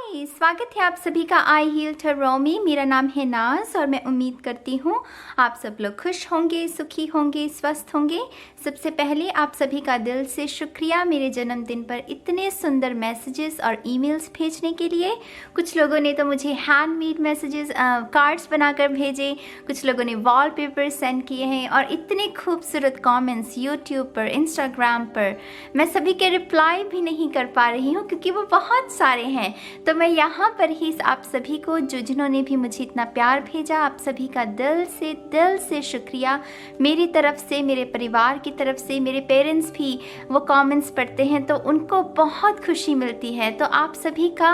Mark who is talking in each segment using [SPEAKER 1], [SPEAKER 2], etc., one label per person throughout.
[SPEAKER 1] हाय, स्वागत है आप सभी का आई हील टैरो में। मेरा नाम है नाज और मैं उम्मीद करती हूँ आप सब लोग खुश होंगे, सुखी होंगे, स्वस्थ होंगे। सबसे पहले आप सभी का दिल से शुक्रिया मेरे जन्मदिन पर इतने सुंदर मैसेजेस और ईमेल्स भेजने के लिए। कुछ लोगों ने तो मुझे हैंडमेड मैसेजेस कार्ड्स बनाकर भेजे, कुछ लोगों ने वॉलपेपर सेंड किए हैं और इतने खूबसूरत कमेंट्स यूट्यूब पर, इंस्टाग्राम पर। मैं सभी के रिप्लाई भी नहीं कर पा रही हूँ क्योंकि वो बहुत सारे हैं। तो मैं यहाँ पर ही आप सभी को जिन्होंने भी मुझे इतना प्यार भेजा, आप सभी का दिल से शुक्रिया। मेरी तरफ से, मेरे परिवार की तरफ से, मेरे पेरेंट्स भी वो कमेंट्स पढ़ते हैं तो उनको बहुत खुशी मिलती है। तो आप सभी का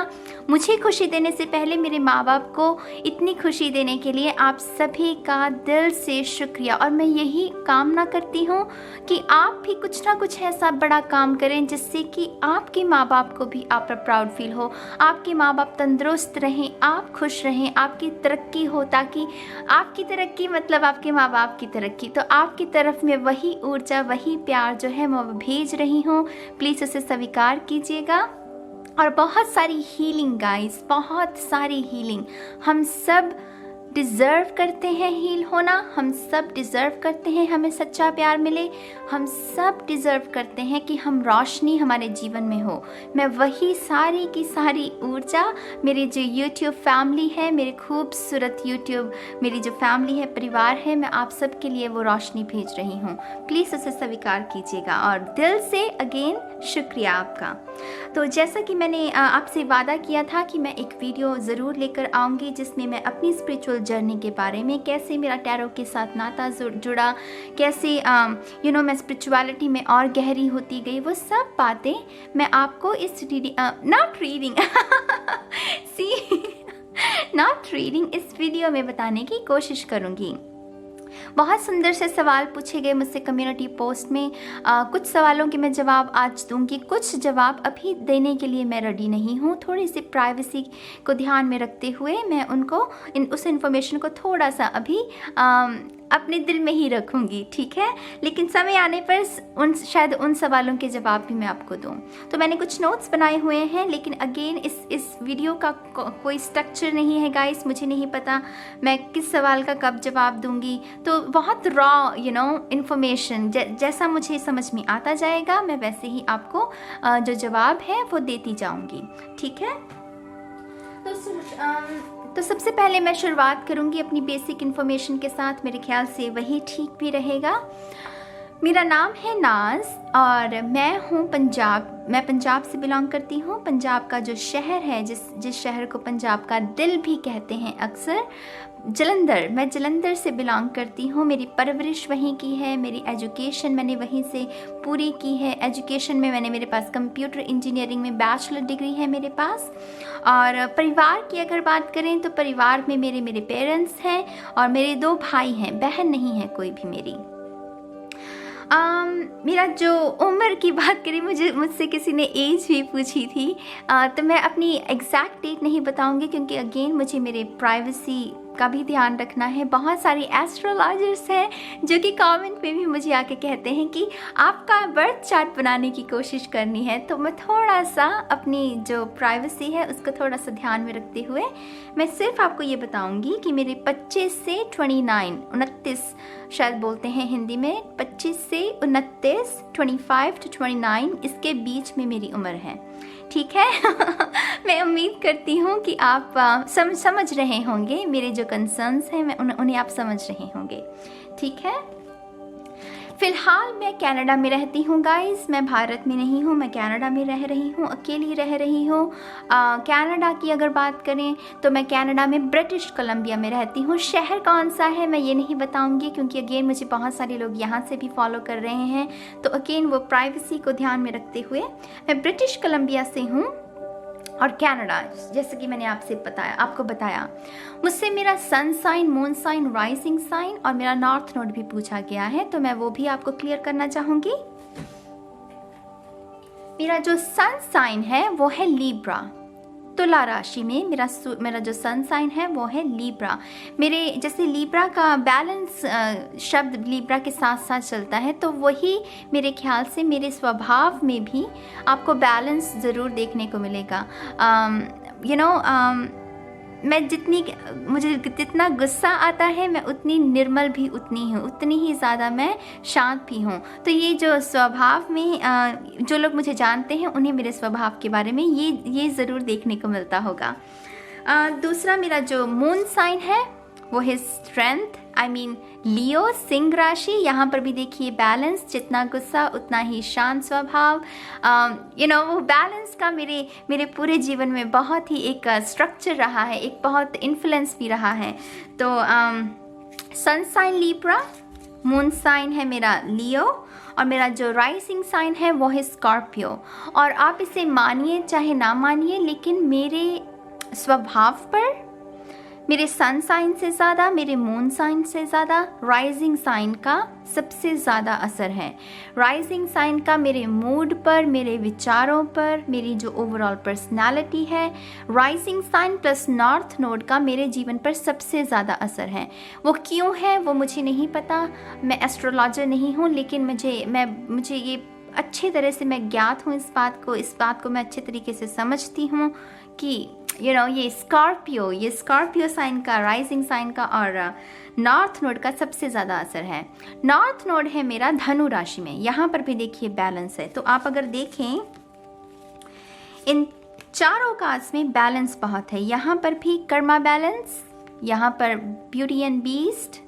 [SPEAKER 1] मुझे खुशी देने से पहले मेरे माँ बाप को इतनी खुशी देने के लिए आप सभी का दिल से शुक्रिया। और मैं यही कामना करती हूँ कि आप भी कुछ ना कुछ ऐसा बड़ा काम करें जिससे कि आपके माँ बाप को भी आप पर प्राउड फील हो, आपके माँ बाप तंदुरुस्त रहें, आप खुश रहें, आपकी तरक्की हो, ताकि आपकी तरक्की मतलब आपके माँ बाप की तरक्की। तो आपकी तरफ में वही ऊर्जा, वही प्यार जो है मैं भेज रही हूँ, प्लीज़ उसे स्वीकार कीजिएगा। और बहुत सारी हीलिंग गाइस, बहुत सारी हीलिंग। हम सब डिज़र्व करते हैं हील होना, हम सब डिज़र्व करते हैं हमें सच्चा प्यार मिले, हम सब डिज़र्व करते हैं कि हम रोशनी हमारे जीवन में हो। मैं वही सारी की सारी ऊर्जा मेरी जो यूट्यूब फैमिली है, मेरे खूबसूरत यूट्यूब मेरी जो फैमिली है, परिवार है, मैं आप सब के लिए वो रोशनी भेज रही हूँ। प्लीज़ उसे स्वीकार कीजिएगा और दिल से अगेन शुक्रिया आपका। तो जैसा कि मैंने आपसे वादा किया था कि मैं एक वीडियो ज़रूर लेकर आऊँगी जिसमें मैं अपनी स्पिरिचुअल जर्नी के बारे में, कैसे मेरा टैरो के साथ नाता जुड़ा, कैसे मैं स्पिरिचुअलिटी में और गहरी होती गई, वो सब बातें मैं आपको इस नॉट रीडिंग इस वीडियो में बताने की कोशिश करूँगी। बहुत सुंदर से सवाल पूछे गए मुझसे कम्युनिटी पोस्ट में। कुछ सवालों के मैं जवाब आज दूंगी, कुछ जवाब अभी देने के लिए मैं रेडी नहीं हूँ। थोड़ी सी प्राइवेसी को ध्यान में रखते हुए मैं उनको उस इन्फॉर्मेशन को थोड़ा सा अभी अपने दिल में ही रखूँगी, ठीक है। लेकिन समय आने पर शायद उन सवालों के जवाब भी मैं आपको दूँ। तो मैंने कुछ नोट्स बनाए हुए हैं, लेकिन अगेन इस वीडियो का कोई स्ट्रक्चर नहीं है गाइस। मुझे नहीं पता मैं किस सवाल का कब जवाब दूँगी, तो बहुत रॉ इन्फॉर्मेशन जैसा मुझे समझ में आता जाएगा मैं वैसे ही आपको जो जवाब है वो देती जाऊँगी, ठीक है। तो सबसे पहले मैं शुरुआत करूंगी अपनी बेसिक इन्फॉर्मेशन के साथ, मेरे ख्याल से वही ठीक भी रहेगा। मेरा नाम है नाज और मैं पंजाब से बिलोंग करती हूँ। पंजाब का जो शहर है, जिस शहर को पंजाब का दिल भी कहते हैं अक्सर, जलंधर। मैं जलंधर से बिलोंग करती हूँ। मेरी परवरिश वहीं की है, मेरी एजुकेशन मैंने वहीं से पूरी की है। एजुकेशन में मेरे पास कंप्यूटर इंजीनियरिंग में बैचलर डिग्री है मेरे पास। और परिवार की अगर बात करें तो परिवार में मेरे पेरेंट्स हैं और मेरे 2 भाई हैं, बहन नहीं है कोई भी मेरी। मेरा जो उम्र की बात करें, मुझसे किसी ने एज भी पूछी थी, तो मैं अपनी एग्जैक्ट डेट नहीं बताऊंगी क्योंकि अगेन मुझे मेरे प्राइवेसी का भी ध्यान रखना है। बहुत सारी एस्ट्रोलॉजर्स हैं जो कि कमेंट में भी मुझे आके कहते हैं कि आपका बर्थ चार्ट बनाने की कोशिश करनी है, तो मैं थोड़ा सा अपनी जो प्राइवेसी है उसको थोड़ा सा ध्यान में रखते हुए मैं सिर्फ आपको ये बताऊंगी कि मेरे 25 से 29 शायद बोलते हैं हिंदी में, 25 से 29, 25 to 29 इसके बीच में मेरी उम्र है, ठीक है। मैं उम्मीद करती हूँ कि आप समझ रहे होंगे मेरे जो कंसर्न्स हैं, मैं उन्हें आप समझ रहे होंगे, ठीक है। फिलहाल मैं कनाडा में रहती हूँ गाइस, मैं भारत में नहीं हूँ, मैं कनाडा में रह रही हूँ, अकेली रह रही हूँ। कनाडा की अगर बात करें तो मैं कनाडा में ब्रिटिश कोलंबिया में रहती हूँ। शहर कौन सा है मैं ये नहीं बताऊँगी क्योंकि अगेन मुझे बहुत सारे लोग यहाँ से भी फॉलो कर रहे हैं, तो अगेन वो प्राइवेसी को ध्यान में रखते हुए मैं ब्रिटिश कोलंबिया से हूँ। और कनाडा, जैसे कि मैंने आपको बताया, मुझसे मेरा sun sign, moon sign, rising sign और मेरा नॉर्थ नोड भी पूछा गया है, तो मैं वो भी आपको क्लियर करना चाहूँगी। मेरा जो सन साइन है वो है लीब्रा, तुला राशि में मेरा जो सन साइन है वो है लीब्रा। मेरे जैसे लीब्रा का बैलेंस शब्द लीब्रा के साथ साथ चलता है, तो वही मेरे ख्याल से मेरे स्वभाव में भी आपको बैलेंस ज़रूर देखने को मिलेगा। मैं मुझे जितना गुस्सा आता है मैं उतनी निर्मल भी उतनी हूँ, उतनी ही ज़्यादा मैं शांत भी हूँ। तो ये जो स्वभाव में जो लोग मुझे जानते हैं उन्हें मेरे स्वभाव के बारे में ये ज़रूर देखने को मिलता होगा। दूसरा मेरा जो मून साइन है वो है स्ट्रेंथ, लियो, सिंह राशि। यहाँ पर भी देखिए बैलेंस, जितना गुस्सा उतना ही शांत स्वभाव। वो बैलेंस का मेरे पूरे जीवन में बहुत ही एक स्ट्रक्चर रहा है, एक बहुत इन्फ्लुएंस भी रहा है। तो sun sign Libra, moon sign है मेरा लियो, और मेरा जो राइजिंग साइन है वो है स्कॉर्पियो। और आप इसे मानिए चाहे ना मानिए, लेकिन मेरे स्वभाव पर मेरे सन साइन से ज़्यादा, मेरे मून साइन से ज़्यादा राइजिंग साइन का सबसे ज़्यादा असर है। राइजिंग साइन का मेरे मूड पर, मेरे विचारों पर, मेरी जो ओवरऑल पर्सनालिटी है, rising sign plus north node का मेरे जीवन पर सबसे ज़्यादा असर है। वो क्यों है वो मुझे नहीं पता, मैं एस्ट्रोलॉजर नहीं हूँ, लेकिन मुझे ये अच्छी तरह से मैं ज्ञात हूँ इस बात को मैं अच्छे तरीके से समझती हूँ कि ये स्कॉर्पियो साइन का, राइजिंग साइन का और नॉर्थ नोड का सबसे ज़्यादा असर है। नॉर्थ नोड है मेरा धनु राशि में। यहाँ पर भी देखिए बैलेंस है। तो आप अगर देखें इन चारों कार्ड्स में बैलेंस बहुत है। यहाँ पर भी कर्मा बैलेंस, यहाँ पर ब्यूटी एंड बीस्ट,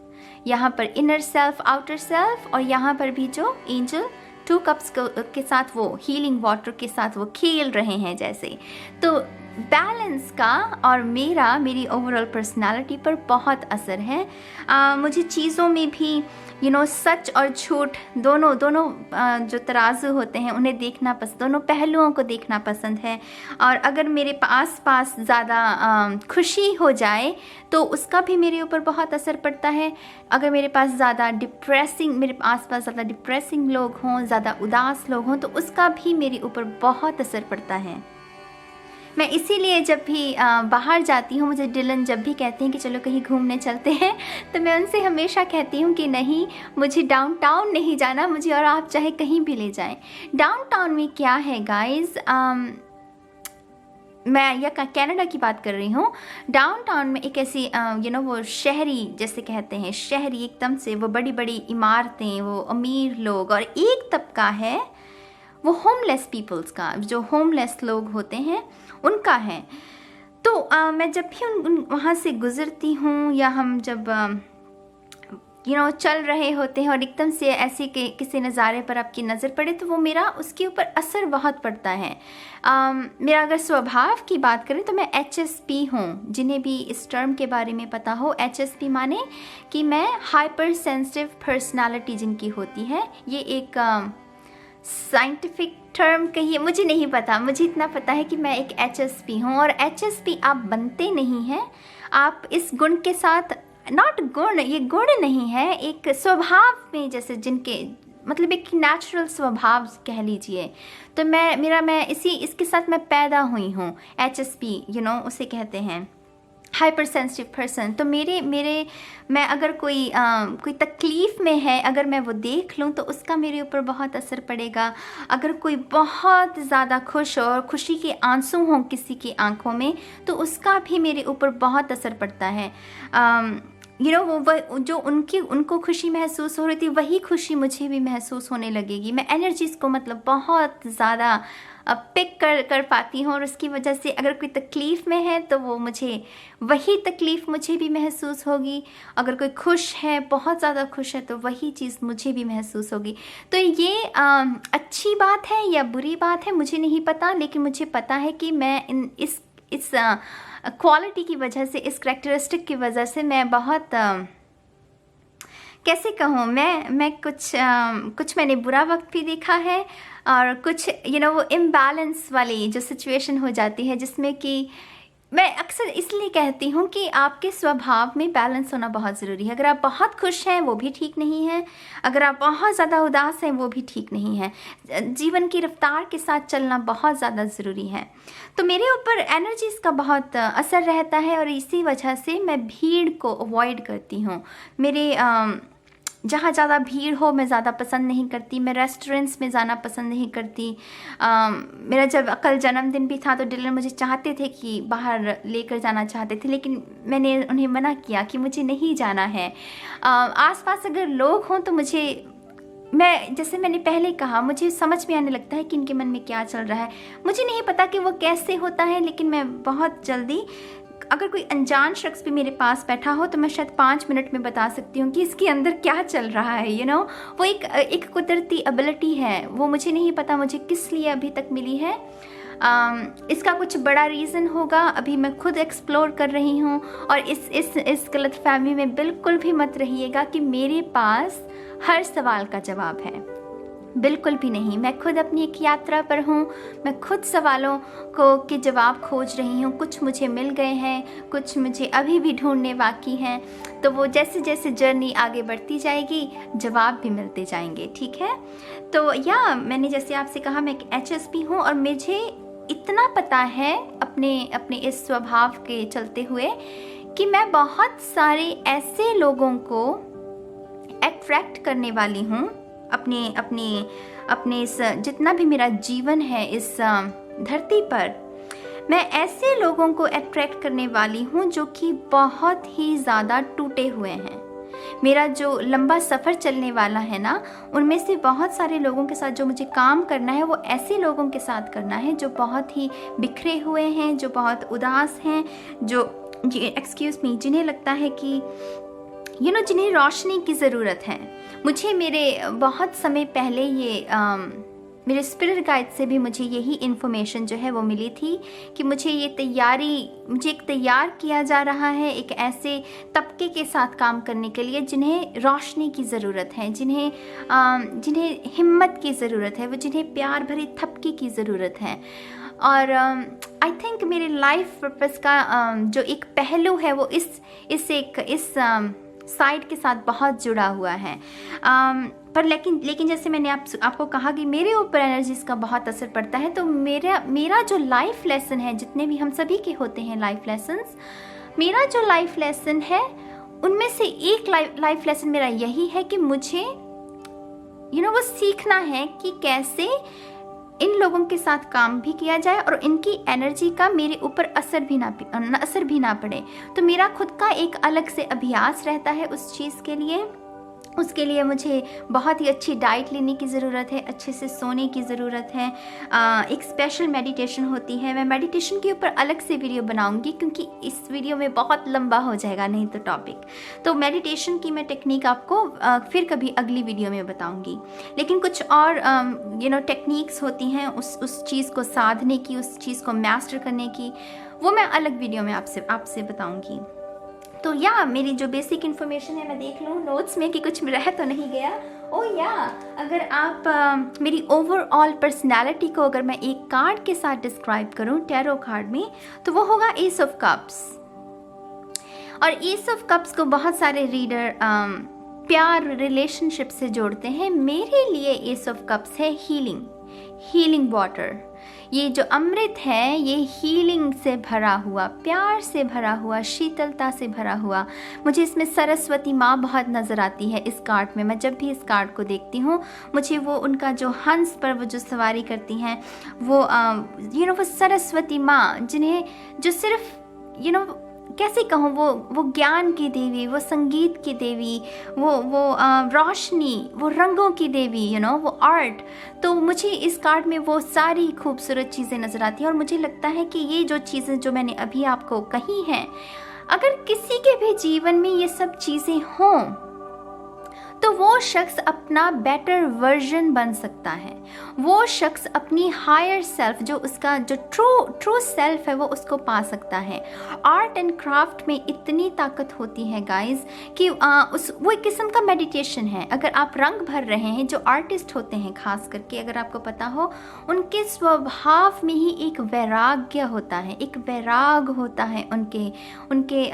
[SPEAKER 1] यहाँ पर इनर सेल्फ आउटर सेल्फ, और यहाँ पर भी जो एंजल 2 कप्स के साथ वो हीलिंग वाटर के साथ वो खेल रहे हैं जैसे। तो बैलेंस का और मेरी ओवरऑल पर्सनालिटी पर बहुत असर है। मुझे चीज़ों में भी सच और झूठ दोनों जो तराजू होते हैं उन्हें देखना पसंद, दोनों पहलुओं को देखना पसंद है। और अगर मेरे पास ज़्यादा खुशी हो जाए तो उसका भी मेरे ऊपर बहुत असर पड़ता है। अगर मेरे आसपास ज़्यादा डिप्रेसिंग लोग हों, ज़्यादा उदास लोग हों, तो उसका भी मेरे ऊपर बहुत असर पड़ता है। मैं इसीलिए जब भी बाहर जाती हूँ, मुझे डिलन जब भी कहते हैं कि चलो कहीं घूमने चलते हैं, तो मैं उनसे हमेशा कहती हूँ कि नहीं, मुझे डाउनटाउन नहीं जाना, मुझे और आप चाहे कहीं भी ले जाएं। डाउनटाउन में क्या है गाइस, मैं कनाडा की बात कर रही हूँ। डाउनटाउन में एक ऐसी वो शहरी, जैसे कहते हैं शहरी, एकदम से वो बड़ी बड़ी इमारतें, वो अमीर लोग, और एक तबका है वो होमलेस पीपल्स का, जो होमलेस लोग होते हैं उनका है। तो मैं जब भी वहाँ से गुज़रती हूँ, या हम जब चल रहे होते हैं और एकदम से ऐसे किसी नज़ारे पर आपकी नज़र पड़े, तो वो मेरा उसके ऊपर असर बहुत पड़ता है। मेरा अगर स्वभाव की बात करें तो मैं HSP हूँ। जिन्हें भी इस टर्म के बारे में पता हो, HSP माने कि मैं हाइपर सेंसिटिव पर्सनालिटी जिनकी होती है। ये एक साइंटिफिक टर्म कहिए, मुझे नहीं पता, मुझे इतना पता है कि मैं एक HSP हूँ। और HSP आप बनते नहीं हैं, आप इस गुण के साथ, नॉट गुण, ये गुण नहीं है, एक स्वभाव में, जैसे जिनके मतलब एक नेचुरल स्वभाव कह लीजिए। तो मैं इसके साथ मैं पैदा हुई हूँ। HSP उसे कहते हैं हाइपर सेंसिटिव पर्सन। तो मैं अगर कोई तकलीफ़ में है, अगर मैं वो देख लूँ तो उसका मेरे ऊपर बहुत असर पड़ेगा। अगर कोई बहुत ज़्यादा खुश हो और खुशी के आंसू हों किसी की आंखों में, तो उसका भी मेरे ऊपर बहुत असर पड़ता है। वो जो उनको खुशी महसूस हो रही थी, वही खुशी मुझे भी महसूस होने लगेगी। मैं एनर्जीज़ को मतलब बहुत ज़्यादा पिक कर पाती हूँ, और उसकी वजह से अगर कोई तकलीफ़ में है तो वही तकलीफ़ मुझे भी महसूस होगी। अगर कोई खुश है, बहुत ज़्यादा खुश है, तो वही चीज़ मुझे भी महसूस होगी। तो ये अच्छी बात है या बुरी बात है मुझे नहीं पता, लेकिन मुझे पता है कि मैं इस क्वालिटी की वजह से, इस करैक्टरिस्टिक की वजह से मैं बहुत कैसे कहूँ, मैं कुछ मैंने बुरा वक्त भी देखा है, और कुछ वो इम्बैलेंस वाली जो सिचुएशन हो जाती है, जिसमें कि मैं अक्सर इसलिए कहती हूँ कि आपके स्वभाव में बैलेंस होना बहुत ज़रूरी है। अगर आप बहुत खुश हैं वो भी ठीक नहीं है, अगर आप बहुत ज़्यादा उदास हैं वो भी ठीक नहीं है। जीवन की रफ्तार के साथ चलना बहुत ज़्यादा ज़रूरी है। तो मेरे ऊपर एनर्जीज़ का बहुत असर रहता है, और इसी वजह से मैं भीड़ को अवॉइड करती हूँ। जहाँ ज़्यादा भीड़ हो मैं ज़्यादा पसंद नहीं करती, मैं रेस्टोरेंट्स में जाना पसंद नहीं करती। मेरा जब कल जन्मदिन भी था तो डिलर मुझे चाहते थे कि बाहर लेकर जाना चाहते थे, लेकिन मैंने उन्हें मना किया कि मुझे नहीं जाना है। आसपास अगर लोग हों तो मैं जैसे मैंने पहले कहा, मुझे समझ में आने लगता है कि इनके मन में क्या चल रहा है। मुझे नहीं पता कि वो कैसे होता है, लेकिन मैं बहुत जल्दी, अगर कोई अनजान शख्स भी मेरे पास बैठा हो तो मैं शायद 5 मिनट में बता सकती हूँ कि इसके अंदर क्या चल रहा है। वो एक कुदरती एबिलिटी है, वो मुझे नहीं पता मुझे किस लिए अभी तक मिली है। इसका कुछ बड़ा रीज़न होगा, अभी मैं खुद एक्सप्लोर कर रही हूँ। और इस गलतफहमी में बिल्कुल भी मत रहिएगा कि मेरे पास हर सवाल का जवाब है, बिल्कुल भी नहीं। मैं खुद अपनी एक यात्रा पर हूँ, मैं खुद सवालों के जवाब खोज रही हूँ। कुछ मुझे मिल गए हैं, कुछ मुझे अभी भी ढूंढने बाकी हैं। तो वो जैसे जैसे जर्नी आगे बढ़ती जाएगी जवाब भी मिलते जाएंगे, ठीक है। तो मैंने जैसे आपसे कहा, मैं एक HSP हूँ और मुझे इतना पता है अपने इस स्वभाव के चलते हुए कि मैं बहुत सारे ऐसे लोगों को अट्रैक्ट करने वाली हूँ अपने इस जितना भी मेरा जीवन है इस धरती पर। मैं ऐसे लोगों को अट्रैक्ट करने वाली हूँ जो कि बहुत ही ज़्यादा टूटे हुए हैं। मेरा जो लंबा सफ़र चलने वाला है ना, उनमें से बहुत सारे लोगों के साथ जो मुझे काम करना है वो ऐसे लोगों के साथ करना है जो बहुत ही बिखरे हुए हैं, जो बहुत उदास हैं, जिन्हें लगता है कि जिन्हें रोशनी की ज़रूरत है। मुझे मेरे बहुत समय पहले मेरे स्पिरिट गाइड से भी मुझे यही इन्फॉर्मेशन जो है वो मिली थी कि मुझे एक तैयार किया जा रहा है एक ऐसे तबके के साथ काम करने के लिए जिन्हें रोशनी की ज़रूरत है, जिन्हें हिम्मत की ज़रूरत है, जिन्हें प्यार भरी थपकी की ज़रूरत है। और आई थिंक मेरे लाइफ पर्पस का जो एक पहलू है वो इस साइड के साथ बहुत जुड़ा हुआ है। पर लेकिन जैसे मैंने आपको कहा कि मेरे ऊपर एनर्जीज का बहुत असर पड़ता है। तो मेरा जो लाइफ लेसन है, जितने भी हम सभी के होते हैं लाइफ लेसन्स, मेरा जो लाइफ लेसन है उनमें से एक लाइफ लेसन मेरा यही है कि मुझे वो सीखना है कि कैसे इन लोगों के साथ काम भी किया जाए और इनकी एनर्जी का मेरे ऊपर असर भी ना पड़े। तो मेरा खुद का एक अलग से अभ्यास रहता है उस चीज़ के लिए। उसके लिए मुझे बहुत ही अच्छी डाइट लेने की ज़रूरत है, अच्छे से सोने की ज़रूरत है। एक स्पेशल मेडिटेशन होती है। मैं मेडिटेशन के ऊपर अलग से वीडियो बनाऊंगी क्योंकि इस वीडियो में बहुत लंबा हो जाएगा नहीं तो टॉपिक। तो मेडिटेशन की मैं टेक्निक आपको फिर कभी अगली वीडियो में बताऊंगी। लेकिन कुछ और टेक्निक्स होती हैं उस चीज़ को साधने की, उस चीज़ को मास्टर करने की, वो मैं अलग वीडियो में आपसे बताऊँगी। तो मेरी जो बेसिक इन्फॉर्मेशन है, मैं देख लूँ नोट्स में कि कुछ रह तो नहीं गया। अगर आप मेरी ओवरऑल पर्सनालिटी को अगर मैं एक कार्ड के साथ डिस्क्राइब करूँ टैरो कार्ड में, तो वो होगा एस ऑफ कप्स। और एस ऑफ कप्स को बहुत सारे रीडर प्यार रिलेशनशिप से जोड़ते हैं। मेरे लिए एस ऑफ कप्स है हीलिंग वाटर। ये जो अमृत है ये हीलिंग से भरा हुआ, प्यार से भरा हुआ, शीतलता से भरा हुआ। मुझे इसमें सरस्वती माँ बहुत नज़र आती है इस कार्ड में। मैं जब भी इस कार्ड को देखती हूँ मुझे वो उनका जो हंस पर वो जो सवारी करती हैं वो सरस्वती माँ, जो सिर्फ कैसे कहूँ, वो ज्ञान की देवी, वो संगीत की देवी, वो रोशनी, वो रंगों की देवी, वो आर्ट। तो मुझे इस कार्ड में वो सारी खूबसूरत चीज़ें नज़र आती हैं। और मुझे लगता है कि ये जो चीज़ें जो मैंने अभी आपको कही हैं, अगर किसी के भी जीवन में ये सब चीज़ें हों तो वो शख्स अपना बेटर वर्जन बन सकता है। वो शख्स अपनी हायर सेल्फ, जो उसका जो ट्रू सेल्फ है, वो उसको पा सकता है। आर्ट एंड क्राफ्ट में इतनी ताकत होती है गाइस कि वो एक किस्म का मेडिटेशन है। अगर आप रंग भर रहे हैं, जो आर्टिस्ट होते हैं खास करके, अगर आपको पता हो, उनके स्वभाव में ही एक वैराग्य होता है, एक वैराग होता है उनके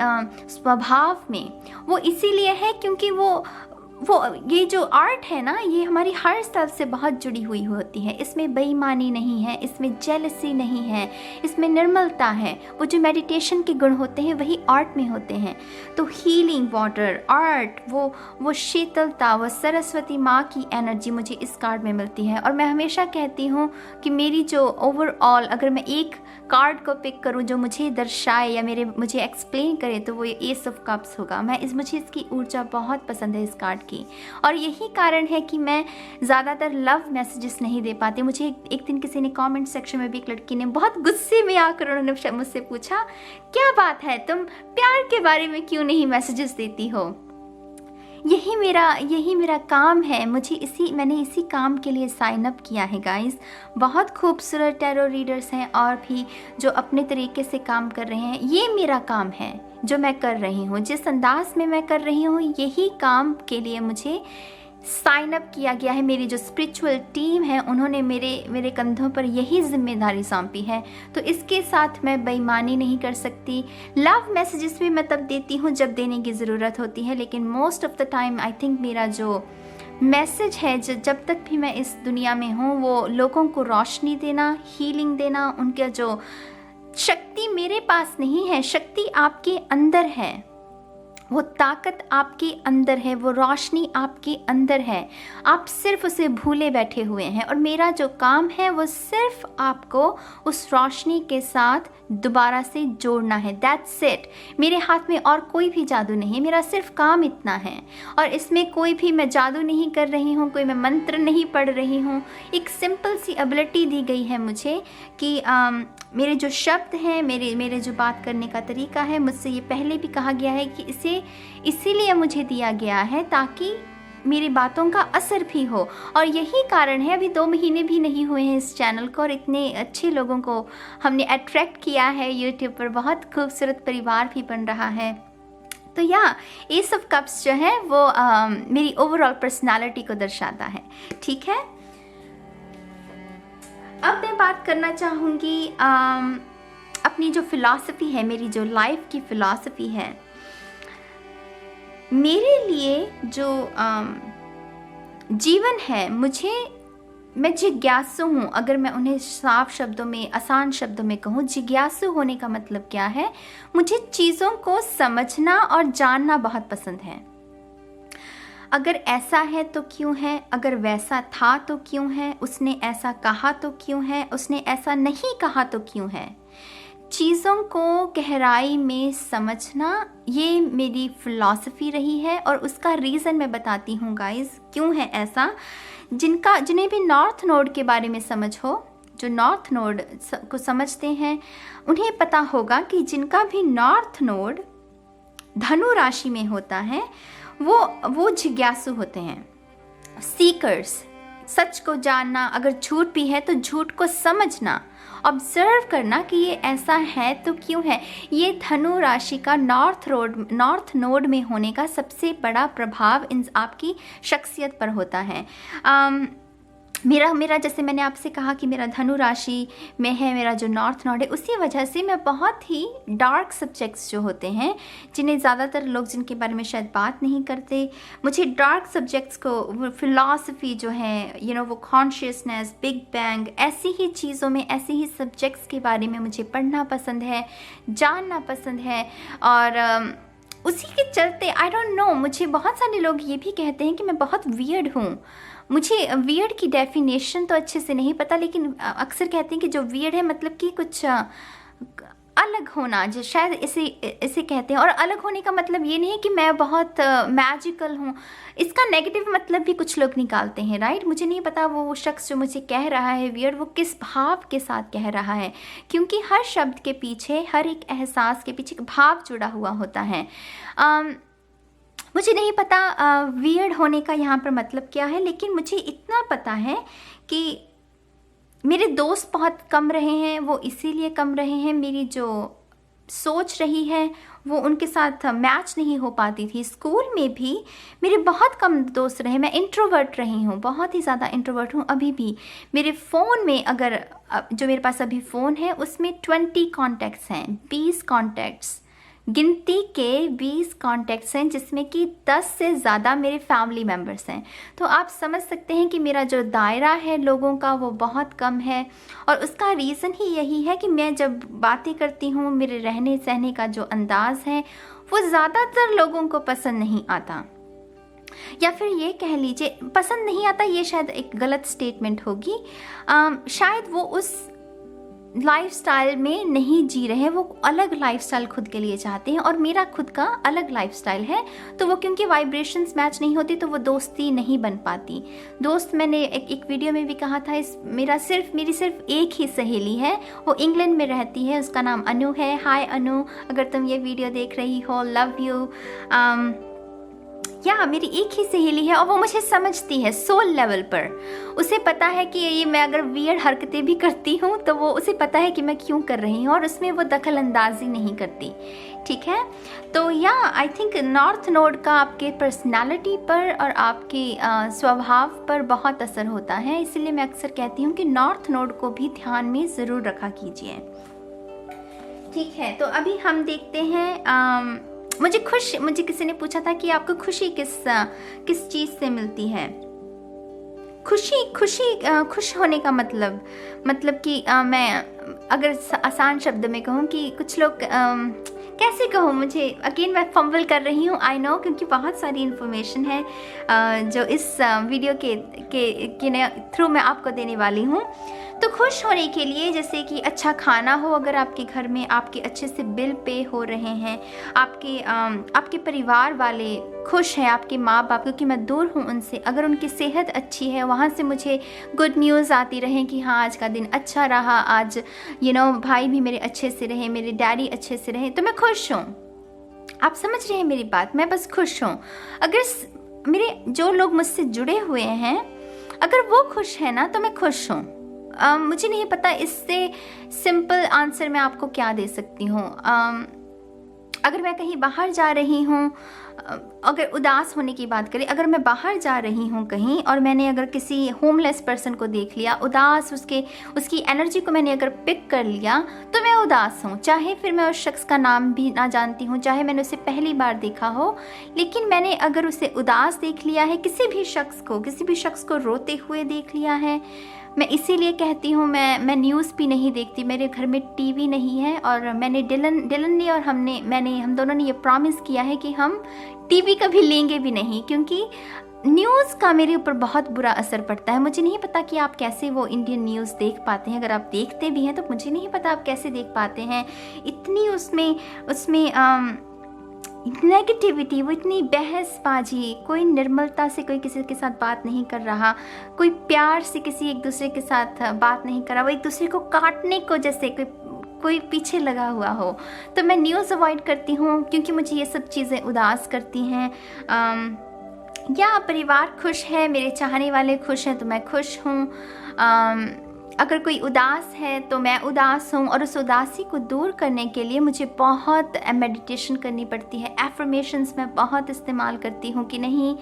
[SPEAKER 1] स्वभाव में। वो इसीलिए है क्योंकि वो ये जो आर्ट है ना, ये हमारी हर तरफ से बहुत जुड़ी हुई होती है। इसमें बेईमानी नहीं है, इसमें जेलसी नहीं है, इसमें निर्मलता है। वो जो मेडिटेशन के गुण होते हैं वही आर्ट में होते हैं। तो हीलिंग वाटर, आर्ट, वो शीतलता, वो सरस्वती माँ की एनर्जी मुझे इस कार्ड में मिलती है। और मैं हमेशा कहती हूँ कि मेरी जो ओवरऑल, अगर मैं एक कार्ड को पिक करूँ जो मुझे दर्शाए या मुझे एक्सप्लेन करे, तो वो एस ऑफ कप्स होगा। मुझे इसकी ऊर्जा बहुत पसंद है इस कार्ड की, और यही कारण है कि मैं ज़्यादातर लव मैसेजेस नहीं दे पाती। मुझे एक दिन किसी ने कमेंट सेक्शन में भी, एक लड़की ने बहुत गुस्से में आकर उन्होंने मुझसे पूछा, क्या बात है, तुम प्यार के बारे में क्यों नहीं मैसेजेस देती हो? यही मेरा काम है। मैंने इसी काम के लिए साइन अप किया है गाइस। बहुत खूबसूरत टैरो रीडर्स हैं और भी जो अपने तरीके से काम कर रहे हैं। ये मेरा काम है जो मैं कर रही हूँ, जिस अंदाज में मैं कर रही हूँ, यही काम के लिए मुझे साइन अप किया गया है। मेरी जो स्पिरिचुअल टीम है उन्होंने मेरे कंधों पर यही जिम्मेदारी सौंपी है। तो इसके साथ मैं बेईमानी नहीं कर सकती। लव मैसेजेस भी मैं तब देती हूँ जब देने की ज़रूरत होती है, लेकिन most of the time I think मेरा जो मैसेज है, जब तक भी मैं इस दुनिया में हूँ, वो लोगों को रोशनी देना, हीलिंग देना। उनका जो शक्ति मेरे पास नहीं है, शक्ति आपके अंदर है, वो ताकत आपके अंदर है, वो रोशनी आपके अंदर है। आप सिर्फ उसे भूले बैठे हुए हैं, और मेरा जो काम है वो सिर्फ आपको उस रोशनी के साथ दोबारा से जोड़ना है। That's it. मेरे हाथ में और कोई भी जादू नहीं है, मेरा सिर्फ काम इतना है। और इसमें कोई भी मैं जादू नहीं कर रही हूँ, कोई मैं मंत्र नहीं पढ़ रही हूँ। एक सिंपल सी एबिलिटी दी गई है मुझे कि मेरे जो शब्द हैं, मेरे जो बात करने का तरीका है, मुझसे ये पहले भी कहा गया है कि इसीलिए मुझे दिया गया है ताकि मेरी बातों का असर भी हो। और यही कारण है, अभी 2 महीने भी नहीं हुए हैं इस चैनल को, और इतने अच्छे लोगों को हमने अट्रैक्ट किया है यूट्यूब पर। बहुत खूबसूरत परिवार भी बन रहा है। तो एस ऑफ कप्स जो है वो मेरी ओवरऑल पर्सनालिटी को दर्शाता है। ठीक है, अब मैं बात करना चाहूँगी अपनी जो फिलॉसफी है, मेरी जो लाइफ की फिलॉसफी है। मेरे लिए जो जीवन है, मैं जिज्ञासु हूँ। अगर मैं उन्हें साफ शब्दों में, आसान शब्दों में कहूँ, जिज्ञासु होने का मतलब क्या है? मुझे चीज़ों को समझना और जानना बहुत पसंद है। अगर ऐसा है तो क्यों है, अगर वैसा था तो क्यों है, उसने ऐसा कहा तो क्यों है, उसने ऐसा नहीं कहा तो क्यों है। चीज़ों को गहराई में समझना, ये मेरी फ़िलॉसफ़ी रही है, और उसका रीज़न मैं बताती हूँ गाइस, क्यों है ऐसा। जिन्हें भी नॉर्थ नोड के बारे में समझ हो, जो नॉर्थ नोड को समझते हैं, उन्हें पता होगा कि जिनका भी नॉर्थ नोड धनु राशि में होता है, वो जिज्ञासु होते हैं, सीकर्स। सच को जानना, अगर झूठ भी है तो झूठ को समझना, ऑब्जर्व करना कि ये ऐसा है तो क्यों है। ये धनु राशि का नॉर्थ नोड में होने का सबसे बड़ा प्रभाव आपकी शख्सियत पर होता है। मेरा जैसे मैंने आपसे कहा कि मेरा धनु राशि में है, मेरा जो नॉर्थ नोड है, उसी वजह से मैं बहुत ही डार्क सब्जेक्ट्स जो होते हैं, जिन्हें ज़्यादातर लोग, जिनके बारे में शायद बात नहीं करते, मुझे डार्क सब्जेक्ट्स को, फिलॉसफी जो है, वो कॉन्शियसनेस, बिग बैंग, ऐसी ही चीज़ों में, ऐसी ही सब्जेक्ट्स के बारे में मुझे पढ़ना पसंद है, जानना पसंद है। और उसी के चलते आई डोंट नो, मुझे बहुत सारे लोग ये भी कहते हैं कि मैं बहुत वियर्ड हूँ। मुझे वियर्ड की डेफिनेशन तो अच्छे से नहीं पता, लेकिन अक्सर कहते हैं कि जो वियर्ड है मतलब कि कुछ अलग होना, जो शायद इसे कहते हैं। और अलग होने का मतलब ये नहीं है कि मैं बहुत मैजिकल हूँ, इसका नेगेटिव मतलब भी कुछ लोग निकालते हैं, राइट। मुझे नहीं पता वो शख्स जो मुझे कह रहा है वियर्ड, वो किस भाव के साथ कह रहा है, क्योंकि हर शब्द के पीछे, हर एक एहसास के पीछे एक भाव जुड़ा हुआ होता है। मुझे नहीं पता वियर्ड होने का यहाँ पर मतलब क्या है, लेकिन मुझे इतना पता है कि मेरे दोस्त बहुत कम रहे हैं। वो इसीलिए कम रहे हैं, मेरी जो सोच रही है वो उनके साथ मैच नहीं हो पाती थी। स्कूल में भी मेरे बहुत कम दोस्त रहे। मैं इंट्रोवर्ट रही हूँ, बहुत ही ज़्यादा इंट्रोवर्ट हूँ अभी भी। मेरे फ़ोन में, अगर जो मेरे पास अभी फ़ोन है, उसमें 20 कॉन्टैक्ट्स हैं, 20 कॉन्टैक्ट्स, गिनती के 20 कॉन्टैक्ट्स हैं जिसमें कि 10 से ज़्यादा मेरे फैमिली मेम्बर्स हैं। तो आप समझ सकते हैं कि मेरा जो दायरा है लोगों का वो बहुत कम है, और उसका रीज़न ही यही है कि मैं जब बातें करती हूँ, मेरे रहने सहने का जो अंदाज़ है वो ज़्यादातर लोगों को पसंद नहीं आता, या फिर ये कह लीजिए पसंद नहीं आता, ये शायद एक गलत स्टेटमेंट होगी। शायद वो उस लाइफस्टाइल में नहीं जी रहे हैं, वो अलग लाइफस्टाइल खुद के लिए चाहते हैं और मेरा खुद का अलग लाइफस्टाइल है। तो वो क्योंकि वाइब्रेशंस मैच नहीं होती तो वो दोस्ती नहीं बन पाती। दोस्त मैंने एक वीडियो में भी कहा था, मेरी सिर्फ एक ही सहेली है, वो इंग्लैंड में रहती है, उसका नाम अनु है। हाय अनु, अगर तुम ये वीडियो देख रही हो, लव यू। मेरी एक ही सहेली है और वो मुझे समझती है सोल लेवल पर। उसे पता है कि ये मैं अगर वियर्ड हरकतें भी करती हूँ तो वो उसे पता है कि मैं क्यों कर रही हूँ, और उसमें वो दखल अंदाजी नहीं करती। ठीक है, तो आई थिंक नॉर्थ नोड का आपके पर्सनालिटी पर और आपके स्वभाव पर बहुत असर होता है, इसलिए मैं अक्सर कहती हूँ कि नॉर्थ नोड को भी ध्यान में ज़रूर रखा कीजिए। ठीक है, तो अभी हम देखते हैं। मुझे किसी ने पूछा था कि आपको खुशी किस चीज़ से मिलती है। खुश होने का मतलब कि मैं अगर आसान शब्द में कहूँ कि कुछ लोग कैसे कहूँ, मुझे अगेन मैं फंबल कर रही हूँ, आई नो, क्योंकि बहुत सारी इन्फॉर्मेशन है जो इस वीडियो के थ्रू मैं आपको देने वाली हूँ। तो खुश होने के लिए जैसे कि अच्छा खाना हो, अगर आपके घर में आपके अच्छे से बिल पे हो रहे हैं, आपके परिवार वाले खुश हैं, आपके माँ बाप, क्योंकि मैं दूर हूँ उनसे, अगर उनकी सेहत अच्छी है, वहाँ से मुझे गुड न्यूज़ आती रहे कि हाँ आज का दिन अच्छा रहा, आज भाई भी मेरे अच्छे से रहे, मेरे डैडी अच्छे से रहे, तो मैं खुश हूँ। आप समझ रहे हैं मेरी बात, मैं बस खुश हूँ। अगर मेरे जो लोग मुझसे जुड़े हुए हैं अगर वो खुश है ना तो मैं खुश हूँ। मुझे नहीं पता इससे सिंपल आंसर मैं आपको क्या दे सकती हूँ। अगर मैं कहीं बाहर जा रही हूँ, अगर उदास होने की बात करें, अगर मैं बाहर जा रही हूँ कहीं और मैंने अगर किसी होमलेस पर्सन को देख लिया उदास, उसकी एनर्जी को मैंने अगर पिक कर लिया तो मैं उदास हूँ, चाहे फिर मैं उस शख्स का नाम भी ना जानती हूँ, चाहे मैंने उसे पहली बार देखा हो, लेकिन मैंने अगर उसे उदास देख लिया है, किसी भी शख्स को रोते हुए देख लिया है। मैं इसीलिए कहती हूँ मैं न्यूज़ भी नहीं देखती, मेरे घर में टीवी नहीं है, और मैंने डिलन ने और हम दोनों ने ये प्रॉमिस किया है कि हम टीवी कभी लेंगे भी नहीं, क्योंकि न्यूज़ का मेरे ऊपर बहुत बुरा असर पड़ता है। मुझे नहीं पता कि आप कैसे वो इंडियन न्यूज़ देख पाते हैं, अगर आप देखते भी हैं तो मुझे नहीं पता आप कैसे देख पाते हैं। इतनी उसमें नेगेटिविटी, वो इतनी बहसबाजी, कोई निर्मलता से कोई किसी के साथ बात नहीं कर रहा, कोई प्यार से किसी एक दूसरे के साथ बात नहीं कर रहा, वो एक दूसरे को काटने को जैसे कोई पीछे लगा हुआ हो। तो मैं न्यूज़ अवॉइड करती हूँ क्योंकि मुझे ये सब चीज़ें उदास करती हैं। या परिवार खुश है, मेरे चाहने वाले खुश हैं तो मैं खुश हूँ। अगर कोई उदास है तो मैं उदास हूँ, और उस उदासी को दूर करने के लिए मुझे बहुत मेडिटेशन करनी पड़ती है। एफर्मेशंस मैं बहुत इस्तेमाल करती हूँ कि नहीं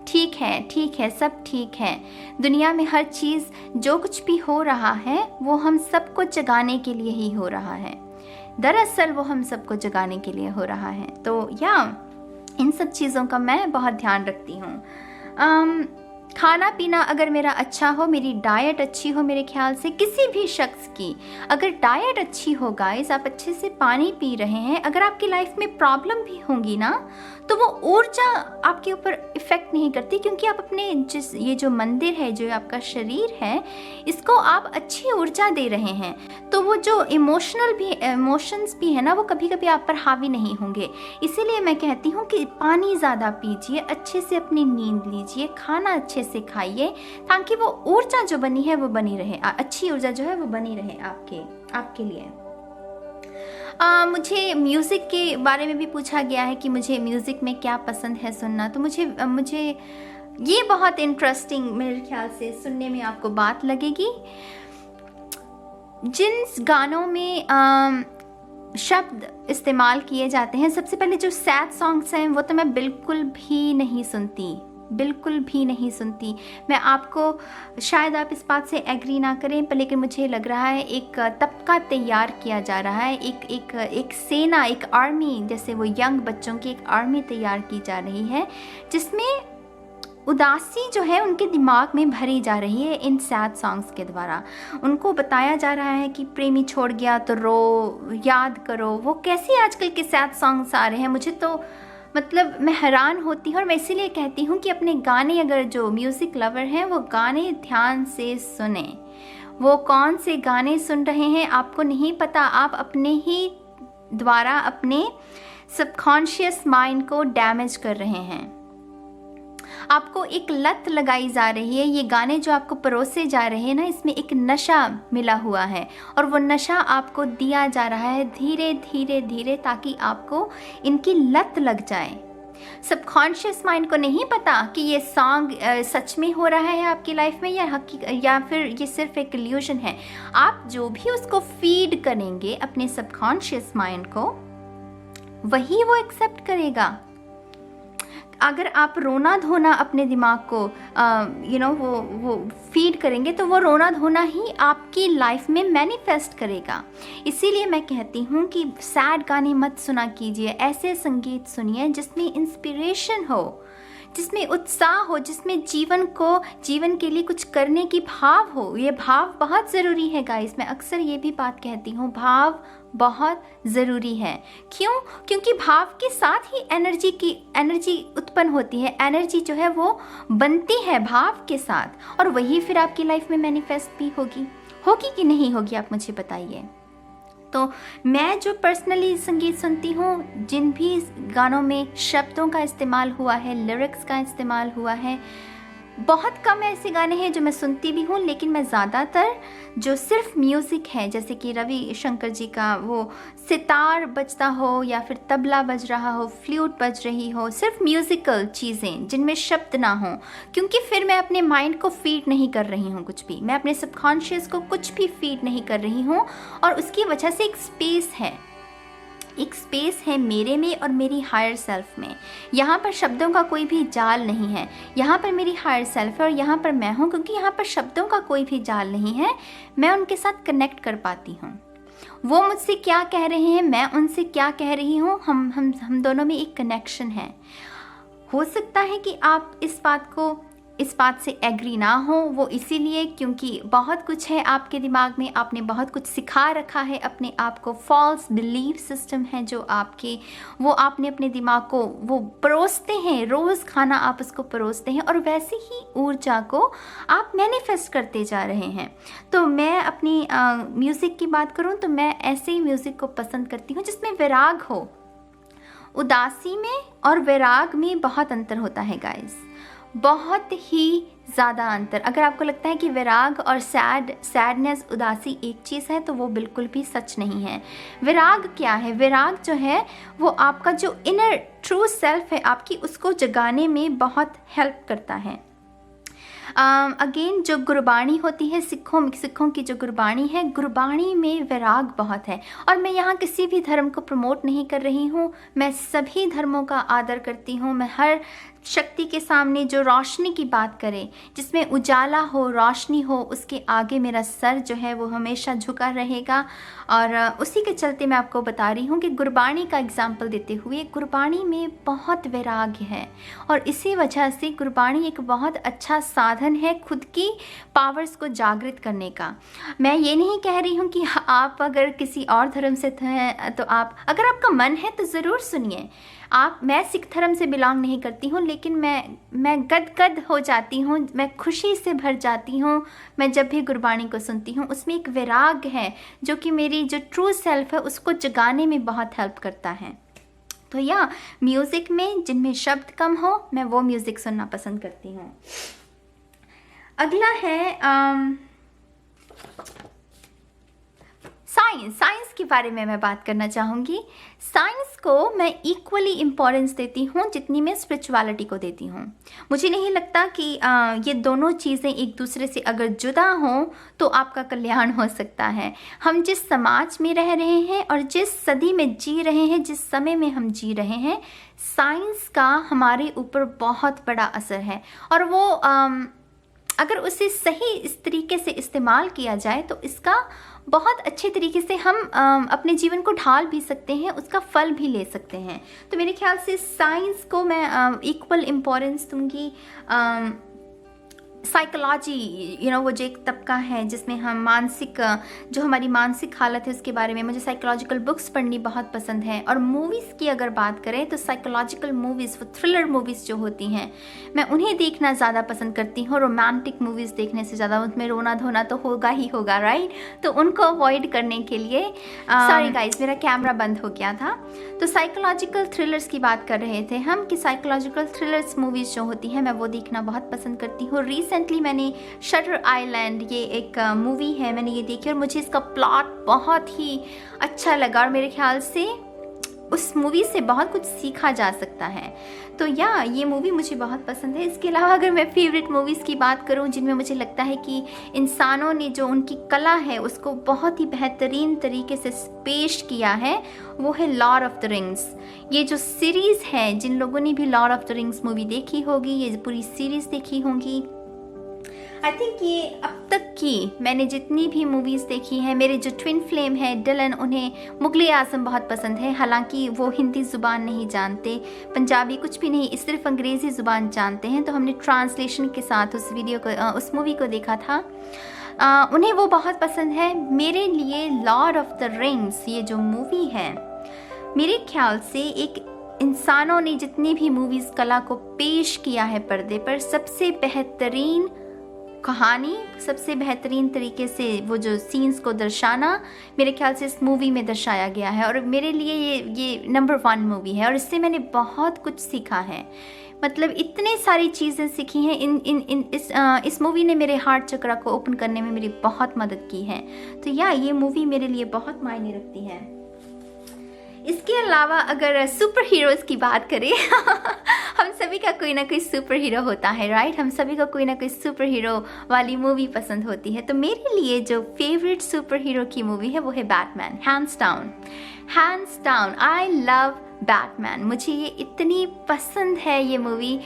[SPEAKER 1] ठीक है, सब ठीक है। दुनिया में हर चीज़ जो कुछ भी हो रहा है वो हम सबको जगाने के लिए ही हो रहा है, दरअसल वो हम सबको जगाने के लिए हो रहा है। तो इन सब चीज़ों का मैं बहुत ध्यान रखती हूँ। खाना पीना अगर मेरा अच्छा हो, मेरी डाइट अच्छी हो, मेरे ख्याल से किसी भी शख्स की अगर डाइट अच्छी हो, गाइस आप अच्छे से पानी पी रहे हैं, अगर आपकी लाइफ में प्रॉब्लम भी होंगी ना तो वो ऊर्जा आपके ऊपर इफ़ेक्ट नहीं करती, क्योंकि आप अपने ये जो मंदिर है, जो आपका शरीर है, इसको आप अच्छी ऊर्जा दे रहे हैं। तो वो जो इमोशंस भी है ना, वो कभी कभी आप पर हावी नहीं होंगे। इसीलिए मैं कहती हूँ कि पानी ज़्यादा पीजिए, अच्छे से अपनी नींद लीजिए, खाना अच्छे से खाइए, ताकि वो ऊर्जा जो बनी है वो बनी रहे, अच्छी ऊर्जा जो है वो बनी रहे आपके लिए। मुझे म्यूज़िक के बारे में भी पूछा गया है कि मुझे म्यूज़िक में क्या पसंद है सुनना। तो मुझे ये बहुत इंटरेस्टिंग मेरे ख्याल से सुनने में आपको बात लगेगी। जिन गानों में शब्द इस्तेमाल किए जाते हैं, सबसे पहले जो सैड सॉन्ग्स हैं वो तो मैं बिल्कुल भी नहीं सुनती, बिल्कुल भी नहीं सुनती। मैं आपको, शायद आप इस बात से एग्री ना करें, पर लेकिन मुझे लग रहा है एक तबका तैयार किया जा रहा है, एक सेना, एक आर्मी, जैसे वो यंग बच्चों की एक आर्मी तैयार की जा रही है, जिसमें उदासी जो है उनके दिमाग में भरी जा रही है इन सैड सॉन्ग्स के द्वारा। उनको बताया जा रहा है कि प्रेमी छोड़ गया तो रो, याद करो। वो कैसे आजकल के सैड सॉन्ग्स आ रहे हैं, मुझे तो मतलब मैं हैरान होती हूँ। और मैं इसीलिए कहती हूँ कि अपने गाने, अगर जो म्यूज़िक लवर हैं वो गाने ध्यान से सुने। वो कौन से गाने सुन रहे हैं आपको नहीं पता, आप अपने ही द्वारा अपने सबकॉन्शियस माइंड को डैमेज कर रहे हैं। आपको एक लत लगाई जा रही है। ये गाने जो आपको परोसे जा रहे हैं ना, इसमें एक नशा मिला हुआ है, और वो नशा आपको दिया जा रहा है धीरे धीरे धीरे, ताकि आपको इनकी लत लग जाए। सबकॉन्शियस माइंड को नहीं पता कि ये सॉन्ग सच में हो रहा है आपकी लाइफ में, या फिर ये सिर्फ एक इल्यूजन है। आप जो भी उसको फीड करेंगे अपने सबकॉन्शियस माइंड को, वही वो एक्सेप्ट करेगा। अगर आप रोना धोना अपने दिमाग को वो फीड करेंगे, तो वो रोना धोना ही आपकी लाइफ में मैनिफेस्ट करेगा। इसीलिए मैं कहती हूँ कि सैड गाने मत सुना कीजिए, ऐसे संगीत सुनिए जिसमें इंस्पिरेशन हो, जिसमें उत्साह हो, जिसमें जीवन के लिए कुछ करने की भाव हो। ये भाव बहुत ज़रूरी है गाइस, मैं अक्सर ये भी बात कहती हूँ, भाव बहुत ज़रूरी है। क्यों? क्योंकि भाव के साथ ही एनर्जी उत्पन्न होती है। एनर्जी जो है वो बनती है भाव के साथ, और वही फिर आपकी लाइफ में मैनिफेस्ट भी होगी कि नहीं होगी, आप मुझे बताइए। तो मैं जो पर्सनली संगीत सुनती हूँ, जिन भी गानों में शब्दों का इस्तेमाल हुआ है, लिरिक्स का इस्तेमाल हुआ है, बहुत कम ऐसे गाने हैं जो मैं सुनती भी हूँ, लेकिन मैं ज़्यादातर जो सिर्फ म्यूज़िक है, जैसे कि रवि शंकर जी का वो सितार बजता हो, या फिर तबला बज रहा हो, फ्लूट बज रही हो, सिर्फ म्यूज़िकल चीज़ें जिनमें शब्द ना हो, क्योंकि फिर मैं अपने माइंड को फीड नहीं कर रही हूँ कुछ भी, मैं अपने सबकॉन्शियस को कुछ भी फीड नहीं कर रही हूँ। और उसकी वजह से एक स्पेस है मेरे में और मेरी हायर सेल्फ में। यहाँ पर शब्दों का कोई भी जाल नहीं है, यहाँ पर मेरी हायर सेल्फ है और यहाँ पर मैं हूँ। क्योंकि यहाँ पर शब्दों का कोई भी जाल नहीं है, मैं उनके साथ कनेक्ट कर पाती हूँ। वो मुझसे क्या कह रहे हैं, मैं उनसे क्या कह रही हूँ, हम दोनों में एक कनेक्शन है। हो सकता है कि आप इस बात से एग्री ना हो, वो इसीलिए क्योंकि बहुत कुछ है आपके दिमाग में, आपने बहुत कुछ सिखा रखा है अपने आप को, फॉल्स बिलीफ सिस्टम है जो आपने अपने दिमाग को वो परोसते हैं, रोज़ खाना आप उसको परोसते हैं, और वैसे ही ऊर्जा को आप मैनिफेस्ट करते जा रहे हैं। तो मैं अपनी म्यूज़िक की बात करूँ तो मैं ऐसे ही म्यूज़िक को पसंद करती हूँ जिसमें विराग हो। उदासी में और विराग में बहुत अंतर होता है गाइस, बहुत ही ज़्यादा अंतर। अगर आपको लगता है कि विराग और सैडनेस, उदासी एक चीज़ है, तो वो बिल्कुल भी सच नहीं है। विराग क्या है? विराग जो है वो आपका जो इनर ट्रू सेल्फ है आपकी, उसको जगाने में बहुत हेल्प करता है। अगेन जो गुरबाणी होती है, सिखों की जो गुरबाणी है, गुरबाणी में विराग बहुत है। और मैं यहाँ किसी भी धर्म को प्रमोट नहीं कर रही हूँ, मैं सभी धर्मों का आदर करती हूँ। मैं हर शक्ति के सामने जो रोशनी की बात करे, जिसमें उजाला हो, रोशनी हो, उसके आगे मेरा सर जो है वो हमेशा झुका रहेगा। और उसी के चलते मैं आपको बता रही हूँ कि गुरबाणी का एग्जाम्पल देते हुए, गुरबाणी में बहुत वैराग्य है, और इसी वजह से गुरबाणी एक बहुत अच्छा साधन है खुद की पावर्स को जागृत करने का। मैं ये नहीं कह रही हूँ कि आप अगर किसी और धर्म से हैं तो अगर आपका मन है तो ज़रूर सुनिए। मैं सिख धर्म से बिलोंग नहीं करती हूँ, लेकिन मैं गदगद हो जाती हूँ, मैं खुशी से भर जाती हूँ मैं जब भी गुरबाणी को सुनती हूँ। उसमें एक विराग है जो कि मेरी जो ट्रू सेल्फ है उसको जगाने में बहुत हेल्प करता है। तो म्यूज़िक में जिनमें शब्द कम हो, मैं वो म्यूज़िक सुनना पसंद करती हूँ। अगला है साइंस के बारे में मैं बात करना चाहूँगी। साइंस को मैं इक्वली इम्पोर्टेंस देती हूँ जितनी मैं स्पिरिचुअलिटी को देती हूँ। मुझे नहीं लगता कि ये दोनों चीज़ें एक दूसरे से अगर जुदा हों तो आपका कल्याण हो सकता है। हम जिस समाज में रह रहे हैं और जिस सदी में जी रहे हैं, जिस समय में हम जी रहे हैं, साइंस का हमारे ऊपर बहुत बड़ा असर है। और वो अगर उसे सही इस तरीके से इस्तेमाल किया जाए तो इसका बहुत अच्छे तरीके से हम अपने जीवन को ढाल भी सकते हैं, उसका फल भी ले सकते हैं। तो मेरे ख्याल से साइंस को मैं इक्वल इम्पोर्टेंस दूंगी। साइकोलॉजी वो जो एक तबका है जिसमें हम जो हमारी मानसिक हालत है उसके बारे में, मुझे साइकोलॉजिकल बुक्स पढ़नी बहुत पसंद है। और मूवीज़ की अगर बात करें तो साइकोलॉजिकल मूवीज़, वो थ्रिलर मूवीज़ जो होती हैं, मैं उन्हें देखना ज़्यादा पसंद करती हूँ। रोमांटिक मूवीज़ देखने से ज़्यादा उसमें रोना धोना तो होगा ही होगा, राइट? तो उनको अवॉइड करने के लिए सॉरी गाइज, मेरा कैमरा बंद हो गया था। तो साइकोलॉजिकल थ्रिलर्स की बात कर रहे थे हम कि साइकोलॉजिकल थ्रिलर्स मूवीज़ जो होती हैं मैं वो देखना बहुत पसंद करती हूँ। रिसेंटली मैंने शटर आइलैंड, ये एक मूवी है, मैंने ये देखी और मुझे इसका प्लॉट बहुत ही अच्छा लगा और मेरे ख्याल से उस मूवी से बहुत कुछ सीखा जा सकता है। तो ये मूवी मुझे बहुत पसंद है। इसके अलावा अगर मैं फेवरेट मूवीज़ की बात करूं जिनमें मुझे लगता है कि इंसानों ने जो उनकी कला है उसको बहुत ही बेहतरीन तरीके से पेश किया है, वो है लॉर्ड ऑफ द रिंग्स। ये जो सीरीज़ है, जिन लोगों ने भी Lord of the rings movie देखी होगी, ये पूरी सीरीज़ देखी होगी, आई थिंक ये अब तक की मैंने जितनी भी मूवीज़ देखी हैं, मेरे जो ट्विन फ्लेम है डिलन, उन्हें मुगले आज़म बहुत पसंद है। हालांकि वो हिंदी ज़ुबान नहीं जानते, पंजाबी कुछ भी नहीं, सिर्फ अंग्रेज़ी ज़ुबान जानते हैं। तो हमने ट्रांसलेशन के साथ उस मूवी को देखा था। उन्हें वो बहुत पसंद है। मेरे लिए लॉर्ड ऑफ द रिंग्स ये जो मूवी है, मेरे ख्याल से एक इंसानों ने जितनी भी मूवीज़ कला को पेश किया है पर्दे पर, सबसे बेहतरीन कहानी, सबसे बेहतरीन तरीके से वो जो सीन्स को दर्शाना मेरे ख्याल से इस मूवी में दर्शाया गया है। और मेरे लिए ये नंबर 1 मूवी है और इससे मैंने बहुत कुछ सीखा है। मतलब इतने सारी चीज़ें सीखी हैं। इस मूवी ने मेरे हार्ट चक्रा को ओपन करने में मेरी बहुत मदद की है। तो ये मूवी मेरे लिए बहुत मायने रखती है। इसके अलावा अगर सुपर हीरोज़ की बात करें हम सभी का कोई ना कोई सुपर हीरो होता है, राइट? हम सभी को कोई ना कोई सुपर हीरो वाली मूवी पसंद होती है। तो मेरे लिए जो फेवरेट सुपर हीरो की मूवी है वो है Batman. Hands down I love Batman. मुझे ये इतनी पसंद है ये मूवी।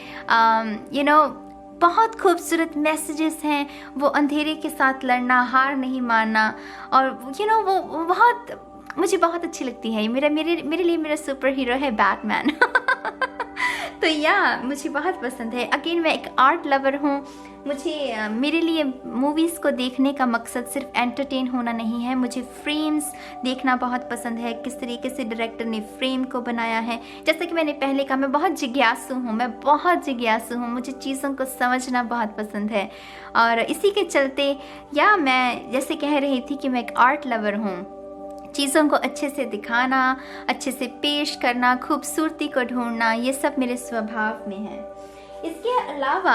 [SPEAKER 1] बहुत खूबसूरत मैसेजेस हैं, वो अंधेरे के साथ लड़ना, हार नहीं मानना, और वो मुझे बहुत अच्छी लगती है। मेरे लिए मेरा सुपर हीरो है बैटमैन। तो मुझे बहुत पसंद है। अगेन मैं एक आर्ट लवर हूँ। मेरे लिए मूवीज़ को देखने का मकसद सिर्फ एंटरटेन होना नहीं है। मुझे फ्रेम्स देखना बहुत पसंद है, किस तरीके से डायरेक्टर ने फ्रेम को बनाया है। जैसे कि मैंने पहले कहा, मैं बहुत जिज्ञासु हूँ। मुझे चीज़ों को समझना बहुत पसंद है और इसी के चलते मैं जैसे कह रही थी कि मैं एक आर्ट लवर हूँ। चीज़ों को अच्छे से दिखाना, अच्छे से पेश करना, खूबसूरती को ढूंढना, ये सब मेरे स्वभाव में है। इसके अलावा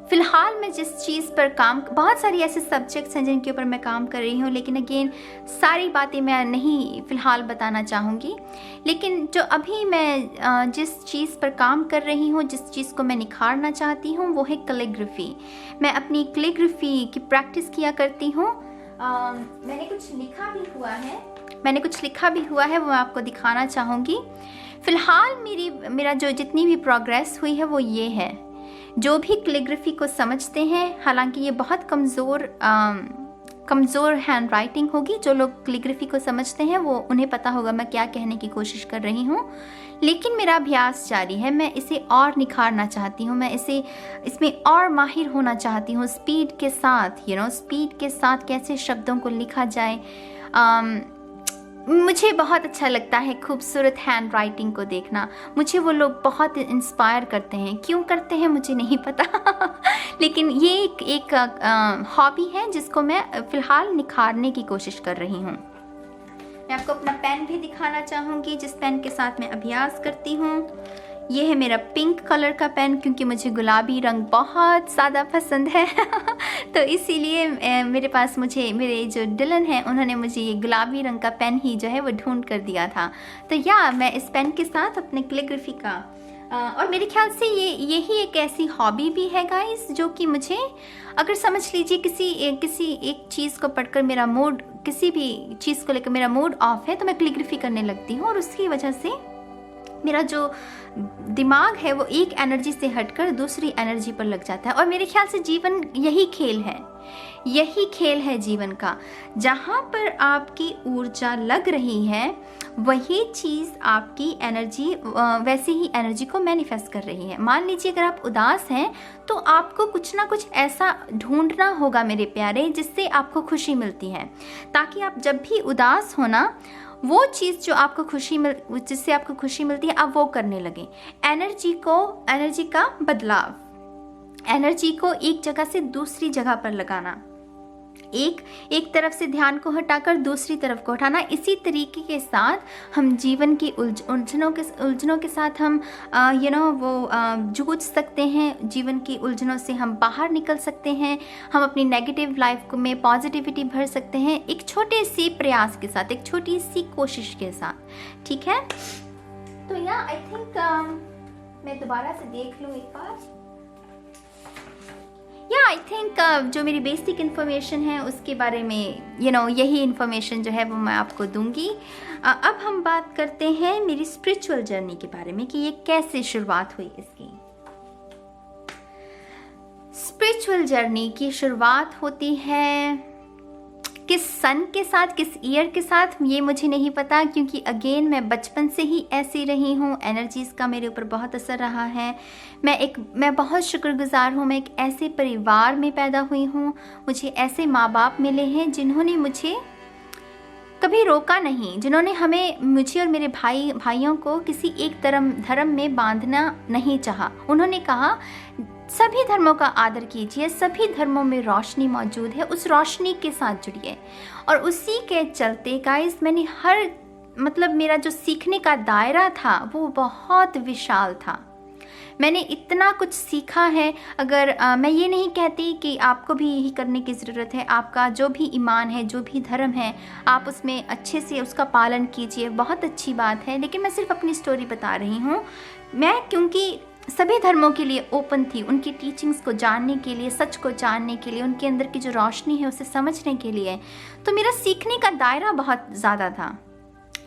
[SPEAKER 1] फ़िलहाल मैं जिस चीज़ पर बहुत सारी ऐसे सब्जेक्ट्स हैं जिनके ऊपर मैं काम कर रही हूँ, लेकिन अगेन सारी बातें मैं नहीं फ़िलहाल बताना चाहूँगी। लेकिन जो अभी मैं जिस चीज़ पर काम कर रही हूँ, जिस चीज़ को मैं निखारना चाहती हूँ, वो है कैलीग्राफी। मैं अपनी कैलीग्राफी की प्रैक्टिस किया करती हूँ। मैंने कुछ लिखा भी हुआ है, वो मैं आपको दिखाना चाहूँगी। फ़िलहाल मेरा जो जितनी भी प्रोग्रेस हुई है वो ये है। जो भी कैलीग्राफी को समझते हैं, हालांकि ये बहुत कमज़ोर हैंड राइटिंग होगी, जो लोग कैलीग्राफी को समझते हैं वो उन्हें पता होगा मैं क्या कहने की कोशिश कर रही हूँ। लेकिन मेरा अभ्यास जारी है। मैं इसे और निखारना चाहती हूँ, मैं इसमें और माहिर होना चाहती हूँ। स्पीड के साथ कैसे शब्दों को लिखा जाए। मुझे बहुत अच्छा लगता है खूबसूरत हैंड राइटिंग को देखना। मुझे वो लोग बहुत इंस्पायर करते हैं। क्यों करते हैं मुझे नहीं पता लेकिन ये एक हॉबी है जिसको मैं फ़िलहाल निखारने की कोशिश कर रही हूँ। मैं आपको अपना पेन भी दिखाना चाहूँगी, जिस पेन के साथ मैं अभ्यास करती हूँ। ये है मेरा पिंक कलर का पेन, क्योंकि मुझे गुलाबी रंग बहुत ज़्यादा पसंद है तो इसीलिए मेरे पास मेरे जो डिलन हैं उन्होंने मुझे ये गुलाबी रंग का पेन ही जो है वो ढूंढ कर दिया था। तो या मैं इस पेन के साथ अपने कैलीग्राफी का और मेरे ख्याल से यही एक ऐसी हॉबी भी है गाइस, जो कि मुझे, अगर समझ लीजिए किसी एक चीज़ को पढ़कर मेरा मूड, किसी भी चीज़ को लेकर मेरा मूड ऑफ है, तो मैं कैलीग्राफी करने लगती हूँ और उसकी वजह से मेरा जो दिमाग है वो एक एनर्जी से हटकर दूसरी एनर्जी पर लग जाता है। और मेरे ख्याल से जीवन यही खेल है जीवन का। जहाँ पर आपकी ऊर्जा लग रही है वही चीज़ आपकी एनर्जी, वैसे ही एनर्जी को मैनिफेस्ट कर रही है। मान लीजिए अगर आप उदास हैं तो आपको कुछ ना कुछ ऐसा ढूंढना होगा मेरे प्यारे, जिससे आपको खुशी मिलती है, ताकि आप जब भी उदास हो ना, वो चीज़ जो आपको जिससे आपको खुशी मिलती है आप वो करने लगे। एनर्जी का बदलाव, एनर्जी को एक जगह से दूसरी जगह पर लगाना, एक तरफ से ध्यान को हटाकर दूसरी तरफ को उठाना। इसी तरीके के साथ हम जीवन की उलझनों के साथ हम जूझ सकते हैं। जीवन की उलझनों से हम बाहर निकल सकते हैं, हम अपनी नेगेटिव लाइफ में पॉजिटिविटी भर सकते हैं, एक छोटे से प्रयास के साथ, एक छोटी सी कोशिश के साथ। ठीक है, तो या आई थिंक मैं दोबारा से देख लूँ एक बार। आई थिंक जो मेरी बेसिक इन्फॉर्मेशन है उसके बारे में यही इन्फॉर्मेशन जो है वो मैं आपको दूंगी। अब हम बात करते हैं मेरी स्पिरिचुअल जर्नी के बारे में कि ये कैसे शुरुआत हुई इसकी। स्पिरिचुअल जर्नी की शुरुआत होती है किस सन के साथ, किस ईयर के साथ, ये मुझे नहीं पता, क्योंकि अगेन मैं बचपन से ही ऐसी रही हूँ। एनर्जीज़ का मेरे ऊपर बहुत असर रहा है। मैं बहुत शुक्रगुजार हूँ, मैं एक ऐसे परिवार में पैदा हुई हूँ, मुझे ऐसे माँ बाप मिले हैं जिन्होंने मुझे कभी रोका नहीं, जिन्होंने मुझे और मेरे भाइयों को किसी एक धर्म में बांधना नहीं चाहा। उन्होंने कहा सभी धर्मों का आदर कीजिए, सभी धर्मों में रोशनी मौजूद है, उस रोशनी के साथ जुड़िए। और उसी के चलते गाइस मैंने मेरा जो सीखने का दायरा था वो बहुत विशाल था। मैंने इतना कुछ सीखा है। अगर मैं ये नहीं कहती कि आपको भी यही करने की ज़रूरत है, आपका जो भी ईमान है, जो भी धर्म है, आप उसमें अच्छे से उसका पालन कीजिए, बहुत अच्छी बात है। लेकिन मैं सिर्फ अपनी स्टोरी बता रही हूँ। मैं क्योंकि सभी धर्मों के लिए ओपन थी, उनकी टीचिंग्स को जानने के लिए, सच को जानने के लिए, उनके अंदर की जो रोशनी है उसे समझने के लिए, तो मेरा सीखने का दायरा बहुत ज़्यादा था।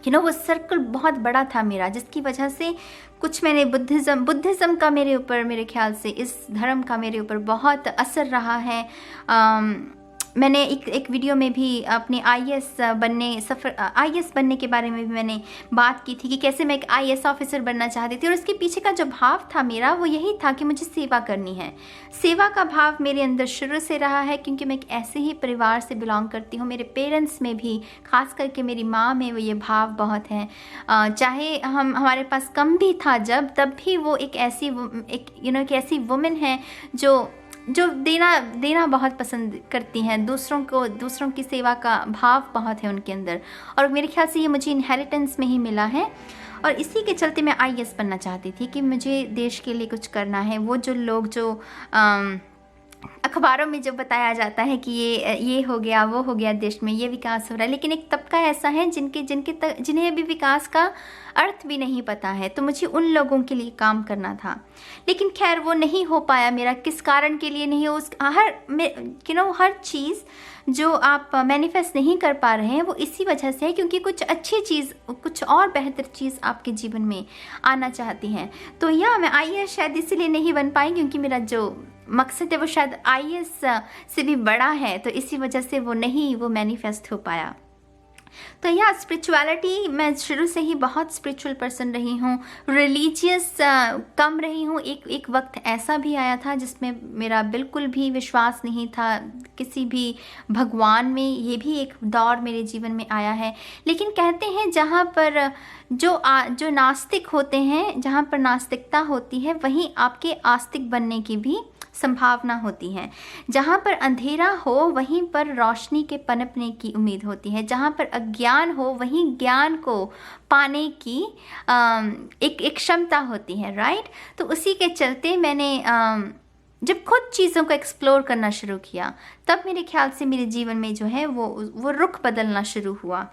[SPEAKER 1] वो सर्कल बहुत बड़ा था मेरा, जिसकी वजह से कुछ मैंने बुद्धिज़्म का मेरे ऊपर, मेरे ख्याल से इस धर्म का मेरे ऊपर बहुत असर रहा है। मैंने एक वीडियो में भी अपने आईएएस बनने के बारे में भी मैंने बात की थी कि कैसे मैं एक आईएएस ऑफिसर बनना चाहती थी। और इसके पीछे का जो भाव था मेरा वो यही था कि मुझे सेवा करनी है। सेवा का भाव मेरे अंदर शुरू से रहा है, क्योंकि मैं एक ऐसे ही परिवार से बिलोंग करती हूँ। मेरे पेरेंट्स में भी, खास करके मेरी माँ में वो ये भाव बहुत है। चाहे हमारे पास कम भी था तब भी वो एक ऐसी वुमेन है जो देना बहुत पसंद करती हैं, दूसरों की सेवा का भाव बहुत है उनके अंदर। और मेरे ख्याल से ये मुझे इनहेरिटेंस में ही मिला है। और इसी के चलते मैं आईएएस बनना चाहती थी कि मुझे देश के लिए कुछ करना है। वो जो लोग जो अखबारों में जो बताया जाता है कि ये हो गया, वो हो गया, देश में ये विकास हो रहा है, लेकिन एक तबका ऐसा है जिन्हें अभी विकास का अर्थ भी नहीं पता है। तो मुझे उन लोगों के लिए काम करना था, लेकिन खैर वो नहीं हो पाया मेरा। किस कारण के लिए नहीं हो, हर चीज़ जो आप मैनिफेस्ट नहीं कर पा रहे हैं वो इसी वजह से है क्योंकि कुछ अच्छी चीज़, कुछ और बेहतर चीज़ आपके जीवन में आना चाहती हैं। तो मैं आईएएस शायद इसीलिए नहीं बन पाई क्योंकि मेरा जो मकसद है वो शायद आईएएस से भी बड़ा है, तो इसी वजह से वो मैनिफेस्ट हो पाया। तो स्पिरिचुअलिटी, मैं शुरू से ही बहुत स्पिरिचुअल पर्सन रही हूँ, रिलीजियस कम रही हूँ। एक वक्त ऐसा भी आया था जिसमें मेरा बिल्कुल भी विश्वास नहीं था किसी भी भगवान में। ये भी एक दौर मेरे जीवन में आया है। लेकिन कहते हैं जहाँ पर जो नास्तिक होते हैं, जहाँ पर नास्तिकता होती है, वहीं आपके आस्तिक बनने की भी संभावना होती है। जहाँ पर अंधेरा हो वहीं पर रोशनी के पनपने की उम्मीद होती है। जहाँ पर अज्ञान हो वहीं ज्ञान को पाने की एक क्षमता होती है, राइट। तो उसी के चलते मैंने जब खुद चीज़ों को एक्सप्लोर करना शुरू किया, तब मेरे ख्याल से मेरे जीवन में जो है वो रुख बदलना शुरू हुआ।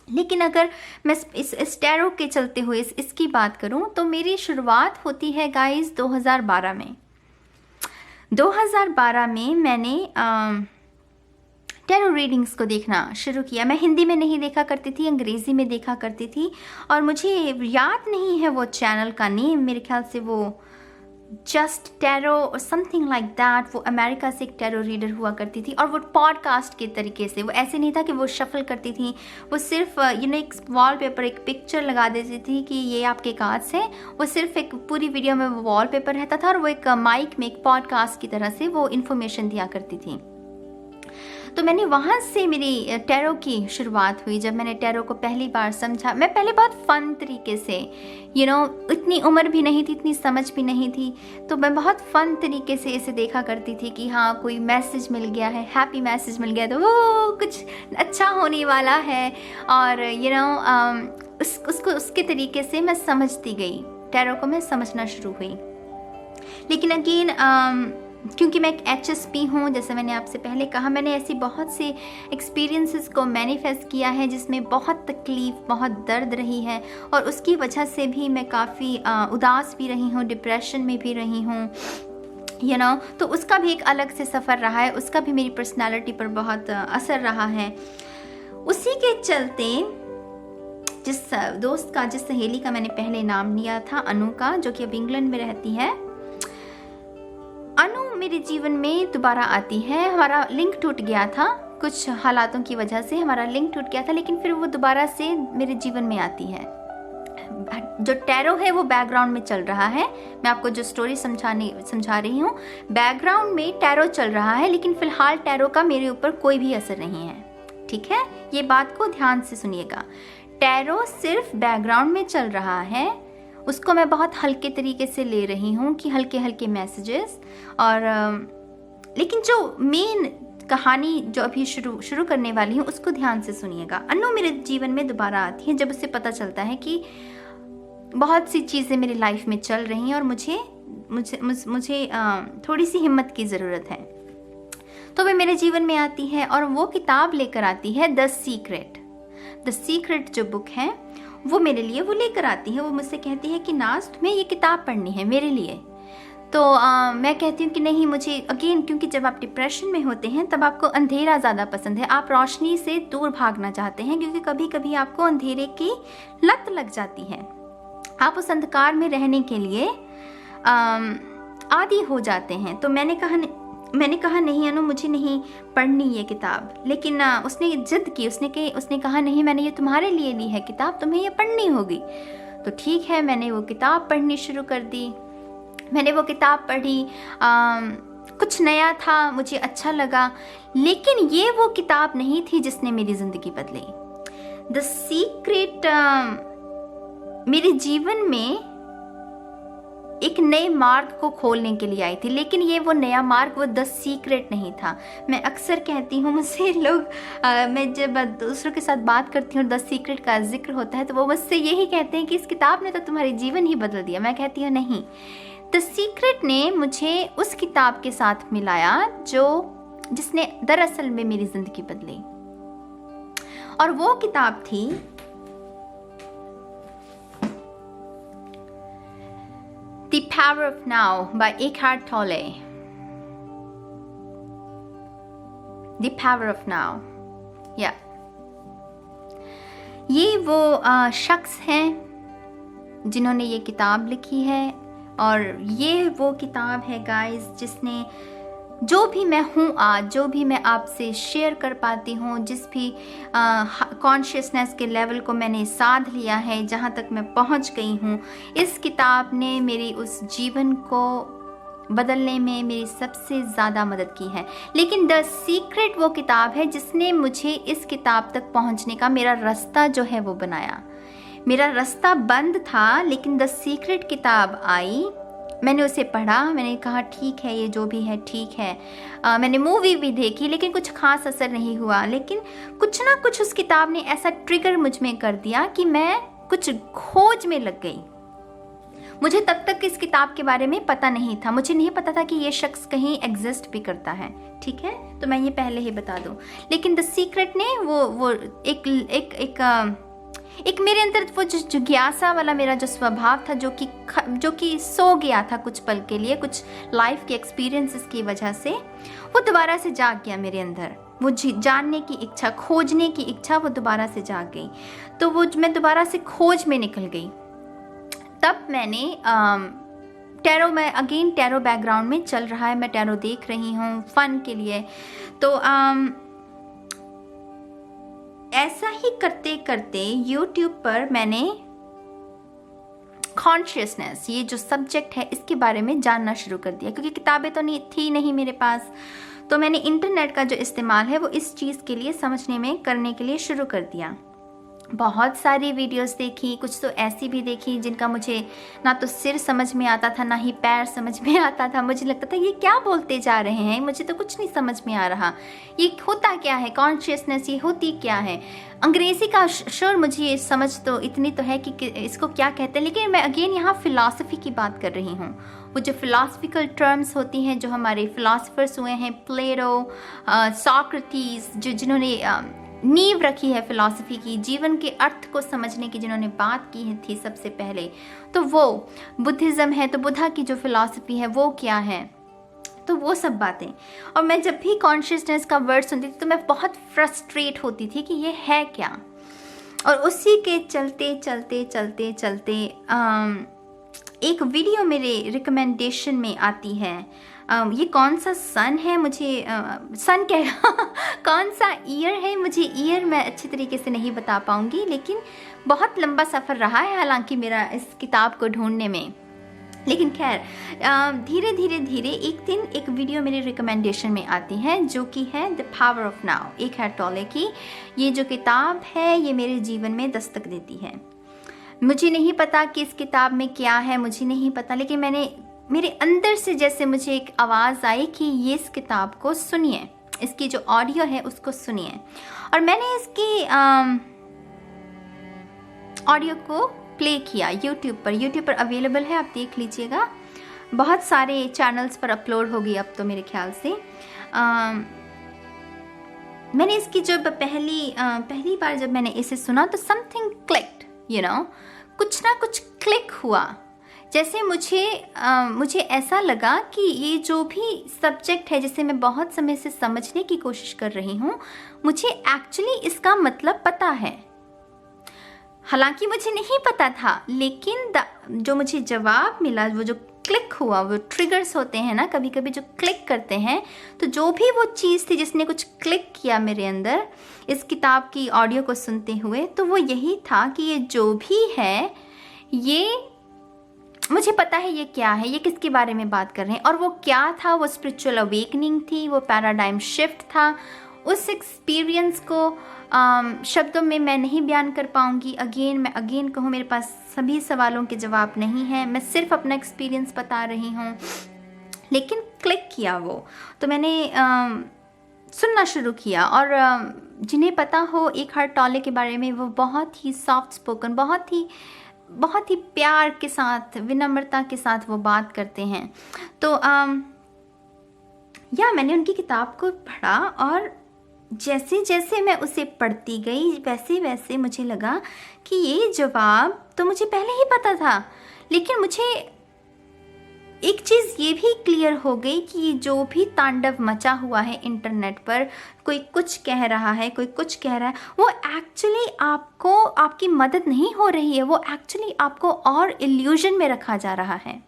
[SPEAKER 1] लेकिन अगर मैं इस टैरो के चलते हुए इसकी बात करूं, तो मेरी शुरुआत होती है गाइस 2012 में। 2012 में मैंने टैरो रीडिंग्स को देखना शुरू किया। मैं हिंदी में नहीं देखा करती थी, अंग्रेज़ी में देखा करती थी, और मुझे याद नहीं है वो चैनल का नेम। मेरे ख्याल से वो जस्ट टैरो और समथिंग लाइक दैट, वो अमेरिका से एक टैरो रीडर हुआ करती थी, और वो पॉडकास्ट के तरीके से, वो ऐसे नहीं था कि वो शफल करती थी, वो सिर्फ एक वॉलपेपर, एक पिक्चर लगा देती थी कि ये आपके कार्ड्स है। वो सिर्फ एक पूरी वीडियो में वो वॉलपेपर रहता था, और वो एक माइक में एक पॉडकास्ट की तरह से वो इन्फॉर्मेशन दिया करती थी। तो मैंने वहाँ से मेरी टैरो की शुरुआत हुई। जब मैंने टैरो को पहली बार समझा, मैं पहले बहुत फन तरीके से, इतनी उम्र भी नहीं थी, इतनी समझ भी नहीं थी, तो मैं बहुत फन तरीके से इसे देखा करती थी कि हाँ, कोई मैसेज मिल गया है, हैप्पी मैसेज मिल गया, तो वो कुछ अच्छा होने वाला है। और उसके तरीके से मैं समझती गई, टैरो को मैं समझना शुरू हुई। लेकिन अगेन क्योंकि मैं एक HSP हूँ, जैसे मैंने आपसे पहले कहा, मैंने ऐसी बहुत से एक्सपीरियंसेस को मैनिफेस्ट किया है जिसमें बहुत तकलीफ़, बहुत दर्द रही है, और उसकी वजह से भी मैं काफ़ी उदास भी रही हूँ, डिप्रेशन में भी रही हूँ, तो उसका भी एक अलग से सफ़र रहा है, उसका भी मेरी पर्सनालिटी पर बहुत असर रहा है। उसी के चलते जिस दोस्त का, जिस सहेली का मैंने पहले नाम लिया था, अनु का, जो कि अब इंग्लैंड में रहती है, अनु मेरे जीवन में दोबारा आती है। हमारा लिंक टूट गया था, कुछ हालातों की वजह से हमारा लिंक टूट गया था, लेकिन फिर वो दोबारा से मेरे जीवन में आती है। जो टैरो है वो बैकग्राउंड में चल रहा है, मैं आपको जो स्टोरी समझा रही हूँ, बैकग्राउंड में टैरो चल रहा है, लेकिन फिलहाल टैरो का मेरे ऊपर कोई भी असर नहीं है, ठीक है। ये बात को ध्यान से सुनिएगा, टैरो सिर्फ बैकग्राउंड में चल रहा है, उसको मैं बहुत हल्के तरीके से ले रही हूँ कि हल्के हल्के मैसेजेस, और लेकिन जो मेन कहानी जो अभी शुरू करने वाली हूँ उसको ध्यान से सुनिएगा। अनु मेरे जीवन में दोबारा आती है जब उसे पता चलता है कि बहुत सी चीज़ें मेरी लाइफ में चल रही हैं और मुझे थोड़ी सी हिम्मत की ज़रूरत है। तो वह मेरे जीवन में आती है और वो किताब लेकर आती है, द सीक्रेट जो बुक है वो मेरे लिए वो लेकर आती है। वो मुझसे कहती है कि नाज, तुम्हें ये किताब पढ़नी है मेरे लिए। तो मैं कहती हूँ कि नहीं, मुझे अगेन, क्योंकि जब आप डिप्रेशन में होते हैं तब आपको अंधेरा ज़्यादा पसंद है, आप रोशनी से दूर भागना चाहते हैं, क्योंकि कभी कभी आपको अंधेरे की लत लग जाती है, आप उस अंधकार में रहने के लिए आदी हो जाते हैं। तो मैंने कहा नहीं अनु, मुझे नहीं पढ़नी ये किताब। लेकिन उसने जिद की, उसने कहा नहीं, मैंने ये तुम्हारे लिए ली है किताब, तुम्हें ये पढ़नी होगी। तो ठीक है, मैंने वो किताब पढ़नी शुरू कर दी। मैंने वो किताब पढ़ी, कुछ नया था, मुझे अच्छा लगा, लेकिन ये वो किताब नहीं थी जिसने मेरी ज़िंदगी बदली। द सीक्रेट मेरे जीवन में एक नए मार्ग को खोलने के लिए आई थी, लेकिन ये वो नया मार्ग वो द सीक्रेट नहीं था। मैं अक्सर कहती हूँ, मुझसे लोग मैं जब दूसरों के साथ बात करती हूँ, द सीक्रेट का जिक्र होता है, तो वो मुझसे यही कहते हैं कि इस किताब ने तो तुम्हारी जीवन ही बदल दिया। मैं कहती हूँ नहीं, द सीक्रेट ने मुझे उस किताब के साथ मिलाया जिसने दरअसल में मेरी ज़िंदगी बदली, और वो किताब थी The Power of Now by Eckhart Tolle. The Power of Now. Yeah. ये वो शख्स हैं जिन्होंने ये किताब लिखी है, और ये वो किताब है गाइस जिसने जो भी मैं हूँ आज, जो भी मैं आपसे शेयर कर पाती हूँ, जिस भी कॉन्शियसनेस के लेवल को मैंने साध लिया है, जहाँ तक मैं पहुँच गई हूँ, इस किताब ने मेरी उस जीवन को बदलने में मेरी सबसे ज़्यादा मदद की है। लेकिन द सीक्रेट वो किताब है जिसने मुझे इस किताब तक पहुँचने का मेरा रास्ता जो है वो बनाया। मेरा रास्ता बंद था, लेकिन द सीक्रेट किताब आई मैंने उसे पढ़ा, मैंने कहा ठीक है, ये जो भी है ठीक है। मैंने मूवी भी देखी लेकिन कुछ खास असर नहीं हुआ। लेकिन कुछ ना कुछ उस किताब ने ऐसा ट्रिगर मुझ में कर दिया कि मैं कुछ खोज में लग गई। मुझे तब तक इस किताब के बारे में पता नहीं था, मुझे नहीं पता था कि ये शख्स कहीं एग्जिस्ट भी करता है, ठीक है, तो मैं ये पहले ही बता दूं। लेकिन द सीक्रेट ने वो एक मेरे अंदर वो जो जिज्ञासा वाला मेरा जो स्वभाव था, जो कि सो गया था कुछ पल के लिए, कुछ लाइफ के एक्सपीरियंसेस की वजह से, वो दोबारा से जाग गया मेरे अंदर। वो जानने की इच्छा, खोजने की इच्छा, वो दोबारा से जाग गई। तो वो मैं दोबारा से खोज में निकल गई। तब मैंने टैरो में, अगेन टैरो बैकग्राउंड में चल रहा है, मैं टैरो देख रही हूँ फन के लिए। तो ऐसा ही करते करते YouTube पर मैंने कॉन्शियसनेस, ये जो सब्जेक्ट है, इसके बारे में जानना शुरू कर दिया, क्योंकि किताबें तो थी नहीं मेरे पास। तो मैंने इंटरनेट का जो इस्तेमाल है वो इस चीज़ के लिए समझने में करने के लिए शुरू कर दिया। बहुत सारी वीडियोस देखी, कुछ तो ऐसी भी देखी जिनका मुझे ना तो सिर समझ में आता था, ना ही पैर समझ में आता था। मुझे लगता था ये क्या बोलते जा रहे हैं, मुझे तो कुछ नहीं समझ में आ रहा, ये होता क्या है कॉन्शियसनेस, ये होती क्या है। अंग्रेज़ी का श्योर मुझे ये समझ तो इतनी तो है कि इसको क्या कहते हैं, लेकिन मैं अगेन यहाँ फ़िलासफ़ी की बात कर रही हूँ। वो जो फ़िलासफ़िकल टर्म्स होती हैं, जो हमारे फ़िलासफ़र्स हुए हैं, प्लेटो, सोक्रेटिस, जिन्होंने नींव रखी है फ़िलासफ़ी की, जीवन के अर्थ को समझने की जिन्होंने बात की थी सबसे पहले, तो वो बुद्धिज़्म है। तो बुद्धा की जो फ़िलासफ़ी है वो क्या है, तो वो सब बातें। और मैं जब भी कॉन्शियसनेस का वर्ड सुनती थी तो मैं बहुत फ्रस्ट्रेट होती थी कि ये है क्या। और उसी के चलते चलते चलते चलते एक वीडियो मेरे रिकमेंडेशन में आती है। ये कौन सा सन है, मुझे सन क्या कौन सा ईयर है, मुझे ईयर मैं अच्छी तरीके से नहीं बता पाऊँगी, लेकिन बहुत लंबा सफ़र रहा है हालांकि मेरा इस किताब को ढूंढने में। लेकिन खैर धीरे धीरे धीरे एक दिन एक वीडियो मेरे रिकमेंडेशन में आती है, जो कि है द पावर ऑफ नाउ, एकहार्ट टोले की। ये जो किताब है ये मेरे जीवन में दस्तक देती है। मुझे नहीं पता कि इस किताब में क्या है, मुझे नहीं पता, लेकिन मेरे अंदर से जैसे मुझे एक आवाज़ आई कि ये इस किताब को सुनिए, इसकी जो ऑडियो है उसको सुनिए। और मैंने इसकी ऑडियो को प्ले किया यूट्यूब पर अवेलेबल है, आप देख लीजिएगा। बहुत सारे चैनल्स पर अपलोड होगी अब तो मेरे ख्याल से। मैंने इसकी जब पहली बार जब मैंने इसे सुना तो समथिंग क्लिक्ड, कुछ ना कुछ क्लिक हुआ। जैसे मुझे ऐसा लगा कि ये जो भी सब्जेक्ट है जिसे मैं बहुत समय से समझने की कोशिश कर रही हूँ, मुझे एक्चुअली इसका मतलब पता है। हालांकि मुझे नहीं पता था, लेकिन जो मुझे जवाब मिला, वो जो क्लिक हुआ, वो ट्रिगर्स होते हैं ना कभी कभी जो क्लिक करते हैं, तो जो भी वो चीज़ थी जिसने कुछ क्लिक किया मेरे अंदर इस किताब की ऑडियो को सुनते हुए, तो वो यही था कि ये जो भी है ये मुझे पता है ये क्या है, ये किसके बारे में बात कर रहे हैं। और वो क्या था, वो स्पिरिचुअल अवेकनिंग थी, वो पैराडाइम शिफ्ट था। उस एक्सपीरियंस को शब्दों में मैं नहीं बयान कर पाऊँगी। मैं अगेन कहूँ, मेरे पास सभी सवालों के जवाब नहीं हैं, मैं सिर्फ अपना एक्सपीरियंस बता रही हूँ। लेकिन क्लिक किया वो, तो मैंने सुनना शुरू किया। और जिन्हें पता हो एकहार्ट टोले के बारे में, वो बहुत ही सॉफ्ट स्पोकन, बहुत ही प्यार के साथ, विनम्रता के साथ वो बात करते हैं। तो मैंने उनकी किताब को पढ़ा, और जैसे जैसे मैं उसे पढ़ती गई वैसे वैसे मुझे लगा कि ये जवाब तो मुझे पहले ही पता था, लेकिन मुझे एक चीज़ ये भी क्लियर हो गई कि ये जो भी तांडव मचा हुआ है इंटरनेट पर, कोई कुछ कह रहा है, कोई कुछ कह रहा है, वो एक्चुअली आपकी मदद नहीं हो रही है, वो एक्चुअली आपको और इल्यूजन में रखा जा रहा है,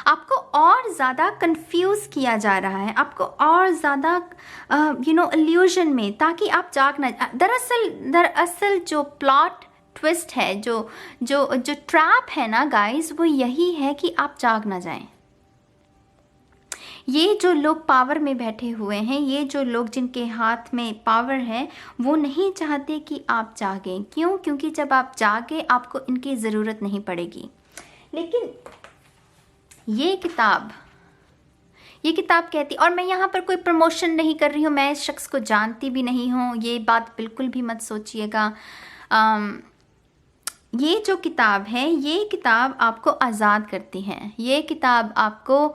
[SPEAKER 1] आपको और ज़्यादा कंफ्यूज किया जा रहा है, आपको और ज़्यादा इल्यूजन में, ताकि आप जाग ना। दरअसल जो प्लॉट ट्विस्ट है, जो ट्रैप है ना गाइस, वो यही है कि आप जाग ना जाएं। ये जो लोग पावर में बैठे हुए हैं, ये जो लोग जिनके हाथ में पावर है, वो नहीं चाहते कि आप जागें। क्यों? क्योंकि जब आप जागे आपको इनकी ज़रूरत नहीं पड़ेगी। लेकिन ये किताब कहती, और मैं यहाँ पर कोई प्रमोशन नहीं कर रही हूँ, मैं इस शख्स को जानती भी नहीं हूँ, ये बात बिल्कुल भी मत सोचिएगा। ये जो किताब है, ये किताब आपको आज़ाद करती है, ये किताब आपको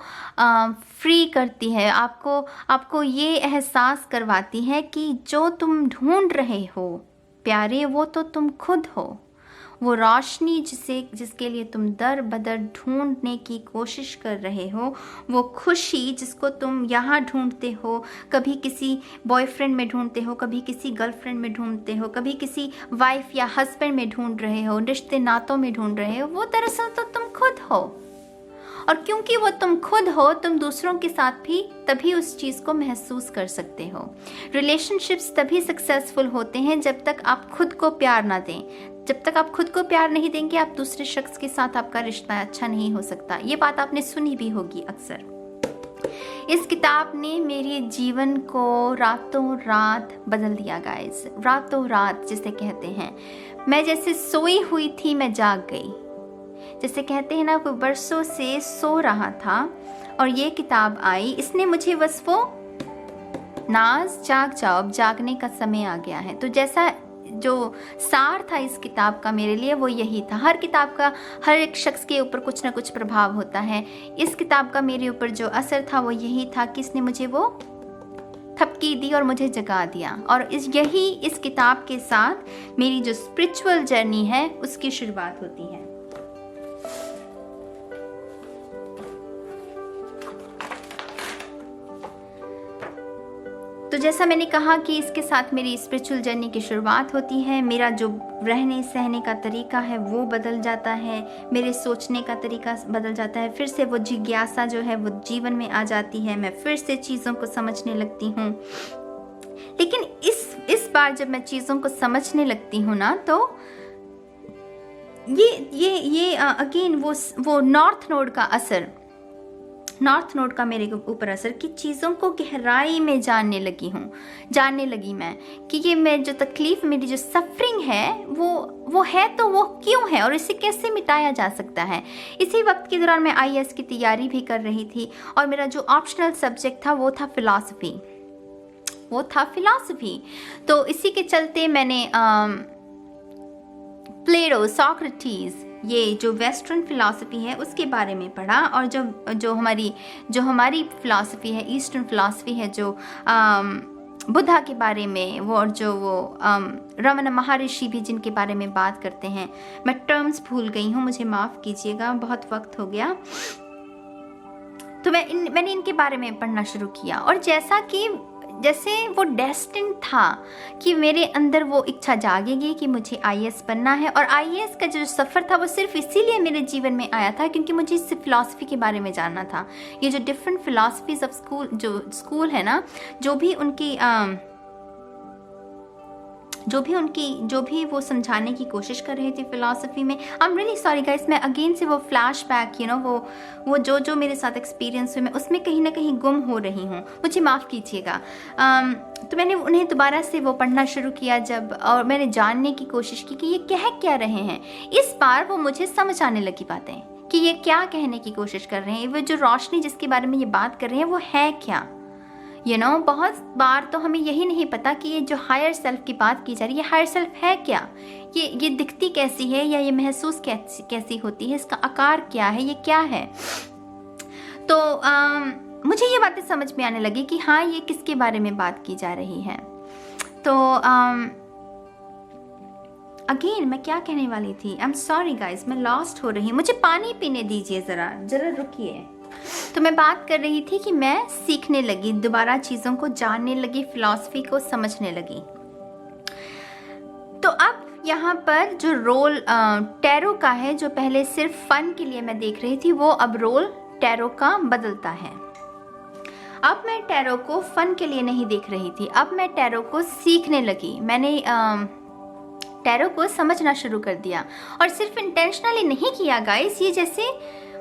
[SPEAKER 1] फ्री करती है, आपको ये एहसास करवाती है कि जो तुम ढूंढ रहे हो प्यारे, वो तो तुम खुद हो। वो रोशनी जिसके लिए तुम दर बदर ढूंढने की कोशिश कर रहे हो, वो खुशी जिसको तुम यहाँ ढूंढते हो, कभी किसी बॉयफ्रेंड में ढूंढते हो, कभी किसी गर्लफ्रेंड में ढूंढते हो, कभी किसी वाइफ या हस्बैंड में ढूंढ रहे हो, रिश्ते नातों में ढूंढ रहे हो, वो दरअसल तो तुम खुद हो। और क्योंकि वो तुम खुद हो, तुम दूसरों के साथ भी तभी उस चीज़ को महसूस कर सकते हो। रिलेशनशिप्स तभी सक्सेसफुल होते हैं जब तक आप खुद को प्यार ना दें। जब तक आप खुद को प्यार नहीं देंगे, आप दूसरे शख्स के साथ आपका रिश्ता अच्छा नहीं हो सकता। ये बात आपने सुनी भी होगी अक्सर। इस किताब ने मेरे जीवन को रातों रात बदल दिया गाइस, रातों रात जिसे कहते हैं। मैं जैसे सोई हुई थी, मैं जाग गई। जैसे कहते हैं ना, कोई बरसों से सो रहा था और ये किताब आई, इसने मुझे बस वो नाज जाग जाओ, अब जागने का समय आ गया है। तो जैसा जो सार था इस किताब का मेरे लिए, वो यही था। हर किताब का हर एक शख्स के ऊपर कुछ ना कुछ प्रभाव होता है। इस किताब का मेरे ऊपर जो असर था वो यही था कि इसने मुझे वो थपकी दी और मुझे जगा दिया। और इस किताब के साथ मेरी जो स्पिरिचुअल जर्नी है उसकी शुरुआत होती है। तो जैसा मैंने कहा कि इसके साथ मेरी स्पिरिचुअल जर्नी की शुरुआत होती है। मेरा जो रहने सहने का तरीका है वो बदल जाता है, मेरे सोचने का तरीका बदल जाता है। फिर से वो जिज्ञासा जो है वो जीवन में आ जाती है, मैं फिर से चीज़ों को समझने लगती हूँ। लेकिन इस बार जब मैं चीज़ों को समझने लगती हूँ ना, तो ये अगेन वो नॉर्थ नोड का मेरे ऊपर असर, कि चीज़ों को गहराई में जानने लगी मैं कि ये मेरी जो तकलीफ, मेरी जो सफरिंग है वो है तो वो क्यों है और इसे कैसे मिटाया जा सकता है। इसी वक्त के दौरान मैं IAS की तैयारी भी कर रही थी और मेरा जो ऑप्शनल सब्जेक्ट था वो था फिलॉसफी। तो इसी के चलते मैंने प्लेटो, सोक्रेटिस, ये जो वेस्टर्न फिलॉसफी है उसके बारे में पढ़ा। और जो हमारी फिलॉसफी है, ईस्टर्न फिलॉसफी है, जो बुद्धा के बारे में, वो और जो वो रमन महर्षि भी जिनके बारे में बात करते हैं, मैं टर्म्स भूल गई हूँ, मुझे माफ़ कीजिएगा, बहुत वक्त हो गया। तो मैंने इनके बारे में पढ़ना शुरू किया। और जैसे वो डेस्टिन था कि मेरे अंदर वो इच्छा जागेगी कि मुझे IAS बनना है। और IAS का जो सफ़र था वो सिर्फ इसीलिए मेरे जीवन में आया था क्योंकि मुझे इस फिलॉसफी के बारे में जानना था। ये जो डिफरेंट फिलॉसफीज ऑफ स्कूल है ना, जो भी वो समझाने की कोशिश कर रहे थे फिलॉसफी में। I am really sorry guys, मैं अगेन से वो फ्लैशबैक वो जो मेरे साथ एक्सपीरियंस हुए, मैं उसमें कहीं ना कहीं गुम हो रही हूँ, मुझे माफ़ कीजिएगा। तो मैंने उन्हें दोबारा से वो पढ़ना शुरू किया और मैंने जानने की कोशिश की कि ये कह क्या रहे हैं। इस बार वो मुझे समझ आने लगी बातें कि ये क्या कहने की कोशिश कर रहे हैं, वो जो रोशनी जिसके बारे में ये बात कर रहे हैं वो है क्या। बहुत बार तो हमें यही नहीं पता कि ये जो हायर सेल्फ की बात की जा रही है, ये हायर सेल्फ है क्या, ये दिखती कैसी है, या ये महसूस कैसी होती है, इसका आकार क्या है, ये क्या है। तो मुझे ये बातें समझ में आने लगी कि हाँ, ये किसके बारे में बात की जा रही है। तो अगेन मैं क्या कहने वाली थी, आई एम सॉरी गाइज, मैं लॉस्ट हो रही हूँ, मुझे पानी पीने दीजिए, ज़रा रुकिए। तो मैं बात कर रही थी कि मैं सीखने लगी, दोबारा चीज़ों को जानने लगी, फिलॉसफी को समझने लगी। तो अब यहाँ पर जो रोल टैरो का है, जो पहले सिर्फ फन के लिए मैं देख रही थी, वो अब रोल टैरो का बदलता है। अब मैं टैरो को फन के लिए नहीं देख रही थी, अब मैं टैरो को सीखने लगी। मैंने टैरो को समझना शुरू कर दिया और सिर्फ इंटेंशनली नहीं किया गाइस। ये जैसे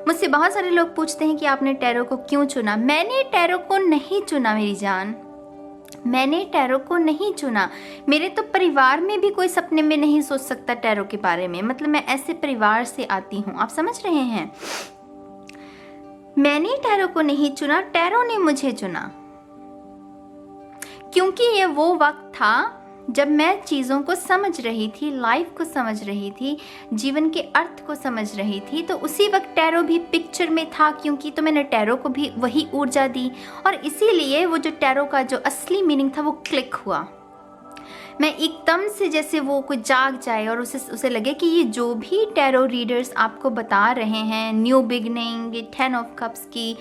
[SPEAKER 1] मुझसे बहुत सारे लोग पूछते हैं कि आपने टैरो को क्यों चुना। मैंने टैरो को नहीं चुना मेरी जान, मैंने टैरो को नहीं चुना। मेरे तो परिवार में भी कोई सपने में नहीं सोच सकता टैरो के बारे में, मतलब मैं ऐसे परिवार से आती हूँ, आप समझ रहे हैं। मैंने टैरो को नहीं चुना, टैरो ने मुझे चुना, क्योंकि ये वो वक्त था जब मैं चीज़ों को समझ रही थी, लाइफ को समझ रही थी, जीवन के अर्थ को समझ रही थी। तो उसी वक्त टैरो भी पिक्चर में था, क्योंकि तो मैंने टैरो को भी वही ऊर्जा दी और इसीलिए वो जो टैरो का जो असली मीनिंग था वो क्लिक हुआ। मैं एकदम से जैसे वो कोई जाग जाए और उसे लगे कि ये जो भी टैरो रीडर्स आपको बता रहे हैं, न्यू बिगनिंग, ये 10 ऑफ कप्स की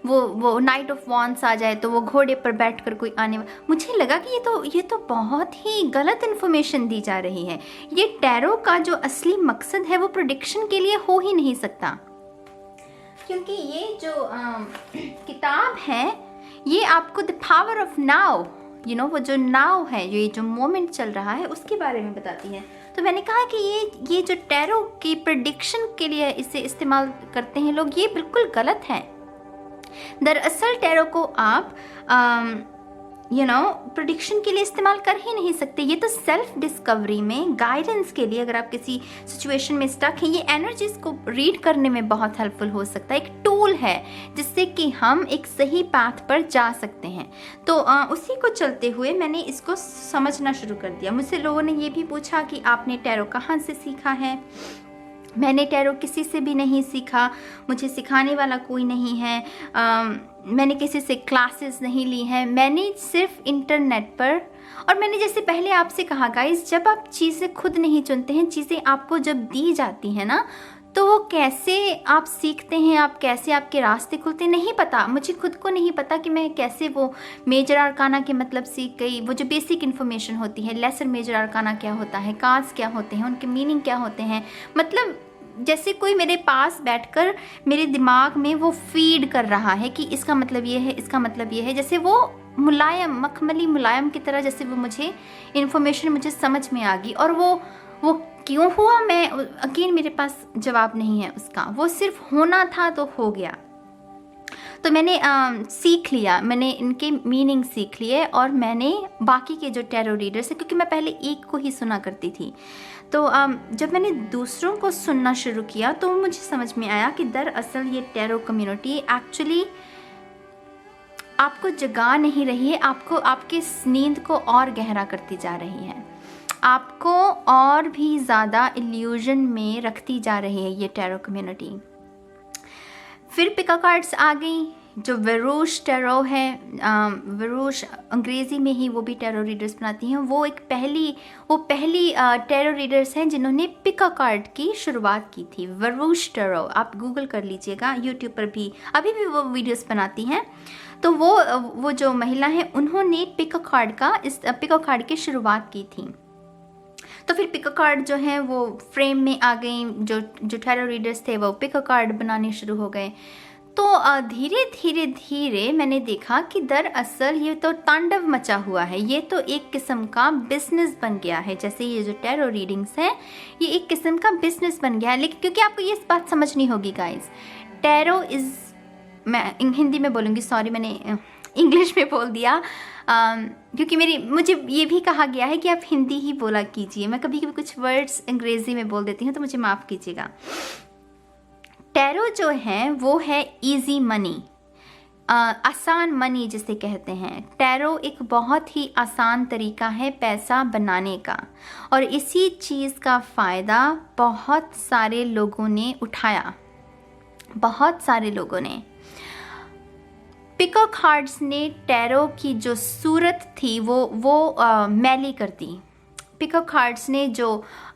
[SPEAKER 1] वो नाइट ऑफ वॉन्ड्स आ जाए तो वो घोड़े पर बैठकर कोई आने, मुझे लगा कि ये तो बहुत ही गलत इन्फॉर्मेशन दी जा रही है। ये टैरो का जो असली मकसद है वो प्रेडिक्शन के लिए हो ही नहीं सकता, क्योंकि ये जो किताब है ये आपको द पावर ऑफ नाउ, वो जो नाउ है, ये जो मोमेंट चल रहा है उसके बारे में बताती है। तो मैंने कहा कि ये जो टैरो की प्रेडिक्शन के लिए इसे इस्तेमाल करते हैं लोग, ये बिल्कुल गलत है। दरअसल टैरो को आप प्रेडिक्शन के लिए इस्तेमाल कर ही नहीं सकते। ये तो सेल्फ डिस्कवरी में, गाइडेंस के लिए, अगर आप किसी सिचुएशन में स्टक हैं, ये एनर्जीज को रीड करने में बहुत हेल्पफुल हो सकता है। एक टूल है जिससे कि हम एक सही पाथ पर जा सकते हैं। तो उसी को चलते हुए मैंने इसको समझना शुरू कर दिया। मुझसे लोगों ने ये भी पूछा कि आपने टैरो कहाँ से सीखा है। मैंने टैरो किसी से भी नहीं सीखा, मुझे सिखाने वाला कोई नहीं है, मैंने किसी से क्लासेस नहीं ली हैं, मैंने सिर्फ इंटरनेट पर, और मैंने जैसे पहले आपसे कहा गाइस, जब आप चीज़ें खुद नहीं चुनते हैं, चीज़ें आपको जब दी जाती हैं ना, तो वो कैसे आप सीखते हैं, आप कैसे आपके रास्ते खुलते नहीं पता। मुझे खुद को नहीं पता कि मैं कैसे वो मेजर आर्काना के मतलब सीख गई। वो जो बेसिक इन्फॉर्मेशन होती है, लेसर मेजर आर्काना क्या होता है, कार्ड्स क्या होते हैं, उनके मीनिंग क्या होते हैं, मतलब जैसे कोई मेरे पास बैठकर मेरे दिमाग में वो फीड कर रहा है कि इसका मतलब ये है, इसका मतलब ये है, जैसे वो मुलायम, मखमली मुलायम की तरह, जैसे वो मुझे इन्फॉर्मेशन मुझे समझ में आ गई। और वो क्यों हुआ, मैं अगेन मेरे पास जवाब नहीं है उसका, वो सिर्फ होना था तो हो गया। तो मैंने सीख लिया, मैंने इनके मीनिंग सीख लिए, और मैंने बाकी के जो टैरो रीडर्स हैं, क्योंकि मैं पहले एक को ही सुना करती थी, तो जब मैंने दूसरों को सुनना शुरू किया तो मुझे समझ में आया कि दरअसल ये टैरो कम्युनिटी एक्चुअली आपको जगा नहीं रही है, आपको आपके नींद को और गहरा करती जा रही है, आपको और भी ज़्यादा इल्यूजन में रखती जा रही है ये टैरो कम्युनिटी। फिर पिका कार्ड्स आ गई, जो वेरूश टैरो है, वेरूश अंग्रेज़ी में ही वो भी टैरो रीडर्स बनाती हैं। वो पहली टैरो रीडर्स हैं जिन्होंने पिका कार्ड की शुरुआत की थी। वेरूश टैरो आप गूगल कर लीजिएगा, यूट्यूब पर भी अभी भी वो वीडियोस बनाती हैं। तो वो जो महिला हैं उन्होंने पिका कार्ड की शुरुआत की थी। तो फिर पिका कार्ड जो है वो फ्रेम में आ गई, जो टैरो रीडर्स थे वो पिका कार्ड बनाने शुरू हो गए। तो धीरे धीरे मैंने देखा कि दरअसल ये तो तांडव मचा हुआ है, ये तो एक किस्म का बिजनेस बन गया है। जैसे ये जो टैरो रीडिंग्स हैं ये एक किस्म का बिजनेस बन गया है। लेकिन क्योंकि आपको ये बात समझनी होगी गाइस, टैरो इज़, मैं हिंदी में बोलूँगी, सॉरी मैंने इंग्लिश में बोल दिया, क्योंकि मुझे ये भी कहा गया है कि आप हिंदी ही बोला कीजिए। मैं कभी कभी कुछ वर्ड्स अंग्रेज़ी में बोल देती हूँ, तो मुझे माफ़ कीजिएगा। टैरो जो है वो है इजी मनी, आसान मनी जिसे कहते हैं। टैरो एक बहुत ही आसान तरीका है पैसा बनाने का, और इसी चीज़ का फ़ायदा बहुत सारे लोगों ने उठाया, बहुत सारे लोगों ने। पिका कार्ड्स ने टैरो की जो सूरत थी वो मैली कर दी। पिका कार्ड्स ने जो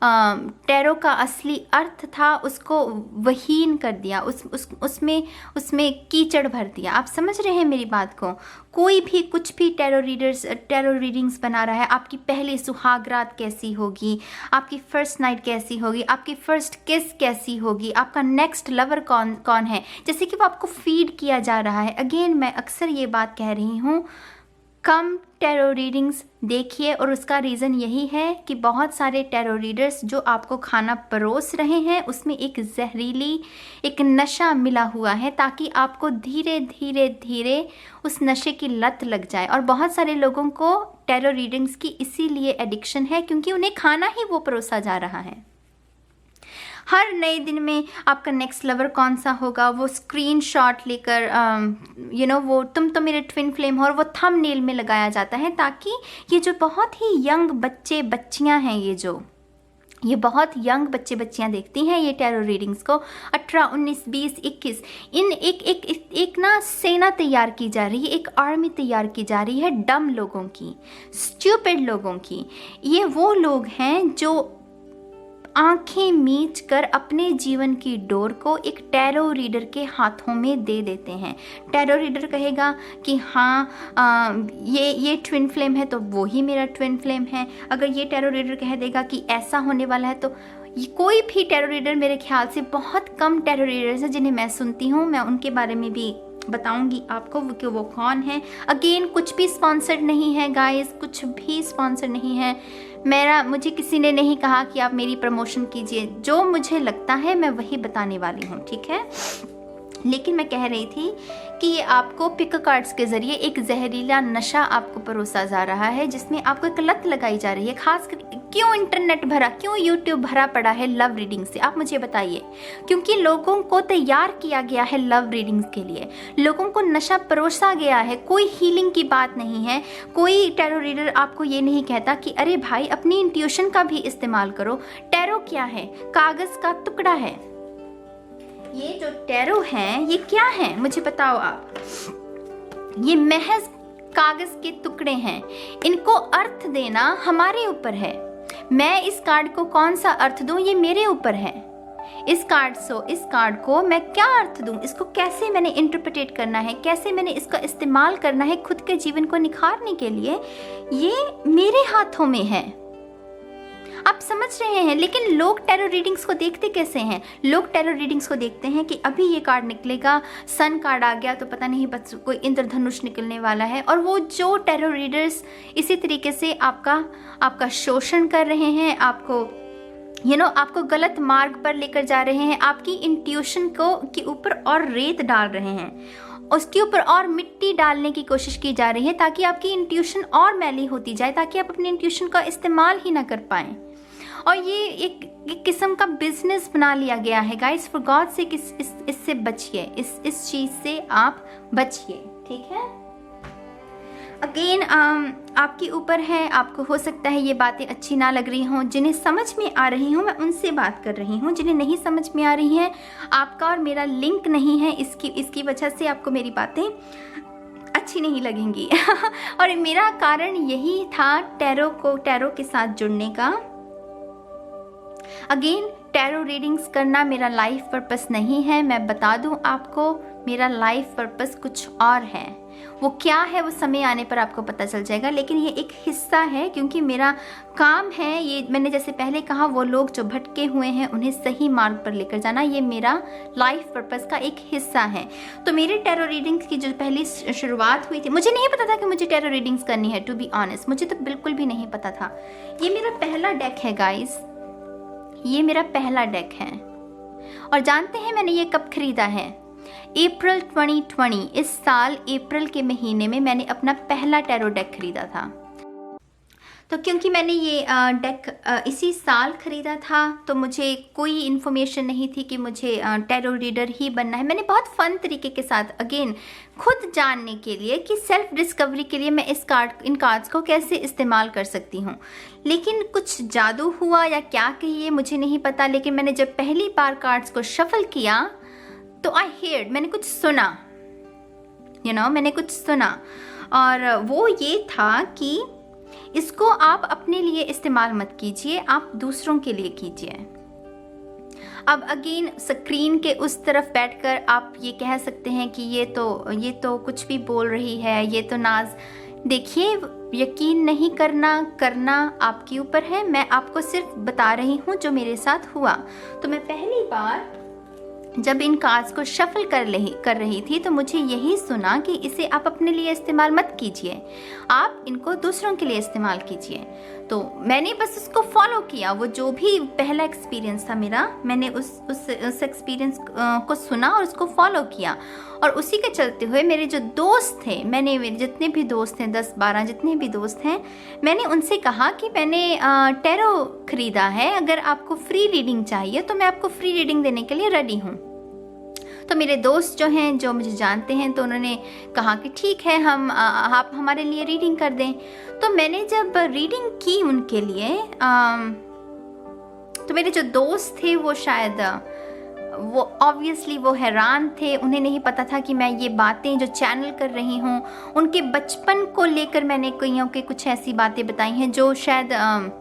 [SPEAKER 1] टैरो का असली अर्थ था उसको वहीन कर दिया, उसमें कीचड़ भर दिया। आप समझ रहे हैं मेरी बात को? कोई भी कुछ भी टैरो रीडिंग्स बना रहा है, आपकी पहली सुहाग रात कैसी होगी, आपकी फर्स्ट नाइट कैसी होगी, आपकी फर्स्ट किस कैसी होगी, आपका नेक्स्ट लवर कौन है, जैसे कि वो आपको फीड किया जा रहा है। अगेन मैं अक्सर ये बात कह रही हूँ, कम टैरो रीडिंग्स देखिए, और उसका रीज़न यही है कि बहुत सारे टैरो रीडर्स जो आपको खाना परोस रहे हैं उसमें एक नशा मिला हुआ है, ताकि आपको धीरे धीरे उस नशे की लत लग जाए। और बहुत सारे लोगों को टैरो रीडिंग्स की इसीलिए एडिक्शन है क्योंकि उन्हें खाना ही वो परोसा जा रहा है। हर नए दिन में आपका नेक्स्ट लवर कौन सा होगा वो स्क्रीनशॉट लेकर वो तुम तो मेरे ट्विन फ्लेम हो और वो थंबनेल में लगाया जाता है, ताकि ये जो बहुत ही यंग बच्चे बच्चियां हैं, ये बहुत यंग बच्चे बच्चियां देखती हैं ये टैरो रीडिंग्स को, 18, 19, 20, 21, इन एक ना सेना तैयार की जा रही है, एक आर्मी तैयार की जा रही है डम लोगों की, स्टूपिड लोगों की। ये वो लोग हैं जो आंखें मीच कर अपने जीवन की डोर को एक टैरो रीडर के हाथों में दे देते हैं। टैरो रीडर कहेगा कि हाँ ये ट्विन फ्लेम है तो वो ही मेरा ट्विन फ्लेम है। अगर ये टैरो रीडर कह देगा कि ऐसा होने वाला है, तो कोई भी टैरो रीडर, मेरे ख्याल से बहुत कम टैरो रीडर्स हैं जिन्हें मैं सुनती हूँ, मैं उनके बारे में भी बताऊंगी आपको कि वो कौन है। अगेन कुछ भी स्पॉन्सर्ड नहीं है गाइस, कुछ भी स्पॉन्सर नहीं है। मुझे किसी ने नहीं कहा कि आप मेरी प्रमोशन कीजिए, जो मुझे लगता है मैं वही बताने वाली हूँ, ठीक है। लेकिन मैं कह रही थी कि ये आपको पिक कार्ड्स के ज़रिए एक जहरीला नशा आपको परोसा जा रहा है, जिसमें आपको एक लत लगाई जा रही है। खास कर क्यों इंटरनेट भरा, क्यों यूट्यूब भरा पड़ा है लव रीडिंग से, आप मुझे बताइए। क्योंकि लोगों को तैयार किया गया है लव रीडिंग्स के लिए, लोगों को नशा परोसा गया है। कोई हीलिंग की बात नहीं है, कोई टैरो रीडर आपको ये नहीं कहता कि अरे भाई अपनी इंट्यूशन का भी इस्तेमाल करो। टैरो क्या है? कागज़ का टुकड़ा है। ये जो टैरो हैं ये क्या है मुझे बताओ आप। ये महज कागज के टुकड़े हैं, इनको अर्थ देना हमारे ऊपर है। मैं इस कार्ड को कौन सा अर्थ दूं ये मेरे ऊपर है। इस कार्ड को मैं क्या अर्थ दूं, इसको कैसे मैंने इंटरप्रेट करना है, कैसे मैंने इसका इस्तेमाल करना है खुद के जीवन को निखारने के लिए, ये मेरे हाथों में है। आप समझ रहे हैं। लेकिन लोग टैरो रीडिंग्स को देखते कैसे हैं? लोग टैरो रीडिंग्स को देखते हैं कि अभी ये कार्ड निकलेगा, सन कार्ड आ गया तो पता नहीं बस कोई इंद्रधनुष निकलने वाला है। और वो जो टैरो रीडर्स इसी तरीके से आपका शोषण कर रहे हैं, आपको गलत मार्ग पर लेकर जा रहे हैं, आपकी इंट्यूशन के ऊपर और रेत डाल रहे हैं, उसके ऊपर और मिट्टी डालने की कोशिश की जा रही है, ताकि आपकी इंट्यूशन और मैली होती जाए, ताकि आप अपनी इंट्यूशन का इस्तेमाल ही ना कर पाएं। और ये एक किस्म का बिजनेस बना लिया गया है गाइस। फॉर गॉड से इससे बचिए, इस चीज से आप बचिए, ठीक है। अगेन आपके ऊपर है, आपको हो सकता है ये बातें अच्छी ना लग रही हों। जिन्हें समझ में आ रही हूँ मैं उनसे बात कर रही हूँ, जिन्हें नहीं समझ में आ रही हैं, आपका और मेरा लिंक नहीं है, इसकी वजह से आपको मेरी बातें अच्छी नहीं लगेंगी। और मेरा कारण यही था टैरो के साथ जुड़ने का। अगेन टैरो रीडिंग्स करना मेरा लाइफ पर्पस नहीं है। मैं बता दूं आपको, मेरा लाइफ पर्पस कुछ और है। वो क्या है वो समय आने पर आपको पता चल जाएगा। लेकिन ये एक हिस्सा है, क्योंकि मेरा काम है ये, मैंने जैसे पहले कहा, वो लोग जो भटके हुए हैं उन्हें सही मार्ग पर लेकर जाना, ये मेरा लाइफ पर्पस का एक हिस्सा है। तो मेरे टैरो रीडिंग्स की जो पहली शुरुआत हुई थी, मुझे नहीं पता था कि मुझे टैरो रीडिंग्स करनी है, टू बी ऑनेस्ट मुझे तो बिल्कुल भी नहीं पता था। ये मेरा पहला डेक है गाइस, ये मेरा पहला डेक है। और जानते हैं मैंने ये कब खरीदा है? अप्रैल 2020, इस साल अप्रैल के महीने में मैंने अपना पहला टैरो डेक खरीदा था। तो क्योंकि मैंने ये डेक इसी साल खरीदा था, तो मुझे कोई इन्फॉर्मेशन नहीं थी कि मुझे टैरो रीडर ही बनना है। मैंने बहुत फन तरीके के साथ, अगेन खुद जानने के लिए कि सेल्फ डिस्कवरी के लिए मैं इन कार्ड्स को कैसे इस्तेमाल कर सकती हूँ। लेकिन कुछ जादू हुआ या क्या कहिए मुझे नहीं पता। लेकिन मैंने जब पहली बार कार्ड्स को शफल किया तो मैंने कुछ सुना, मैंने कुछ सुना, और वो ये था कि इसको आप अपने लिए इस्तेमाल मत कीजिए, आप दूसरों के लिए कीजिए। अब अगेन स्क्रीन के उस तरफ बैठकर आप ये कह सकते हैं कि ये तो कुछ भी बोल रही है, ये तो नाज। देखिए, यकीन नहीं करना आपके ऊपर है। मैं आपको सिर्फ बता रही हूँ जो मेरे साथ हुआ। तो मैं पहली बार जब इन कार्ड्स को शफल कर रही थी तो मुझे यही सुना कि इसे आप अपने लिए इस्तेमाल मत कीजिए, आप इनको दूसरों के लिए इस्तेमाल कीजिए। तो मैंने बस उसको फॉलो किया, वो जो भी पहला एक्सपीरियंस था मेरा, मैंने उस एक्सपीरियंस को सुना और उसको फॉलो किया। और उसी के चलते हुए मेरे जो दोस्त थे, मेरे जितने भी दोस्त हैं, 10-12 जितने भी दोस्त हैं, मैंने उनसे कहा कि मैंने टैरो खरीदा है, अगर आपको फ्री रीडिंग चाहिए तो मैं आपको फ्री रीडिंग देने के लिए रेडी हूँ। तो मेरे दोस्त जो हैं, जो मुझे जानते हैं, तो उन्होंने कहा कि ठीक है, आप हमारे लिए रीडिंग कर दें। तो मैंने जब रीडिंग की उनके लिए, तो मेरे जो दोस्त थे वो शायद वो ऑब्वियसली वो हैरान थे। उन्हें नहीं पता था कि मैं ये बातें जो चैनल कर रही हूँ, उनके बचपन को लेकर मैंने कईयों के कुछ ऐसी बातें बताई हैं जो शायद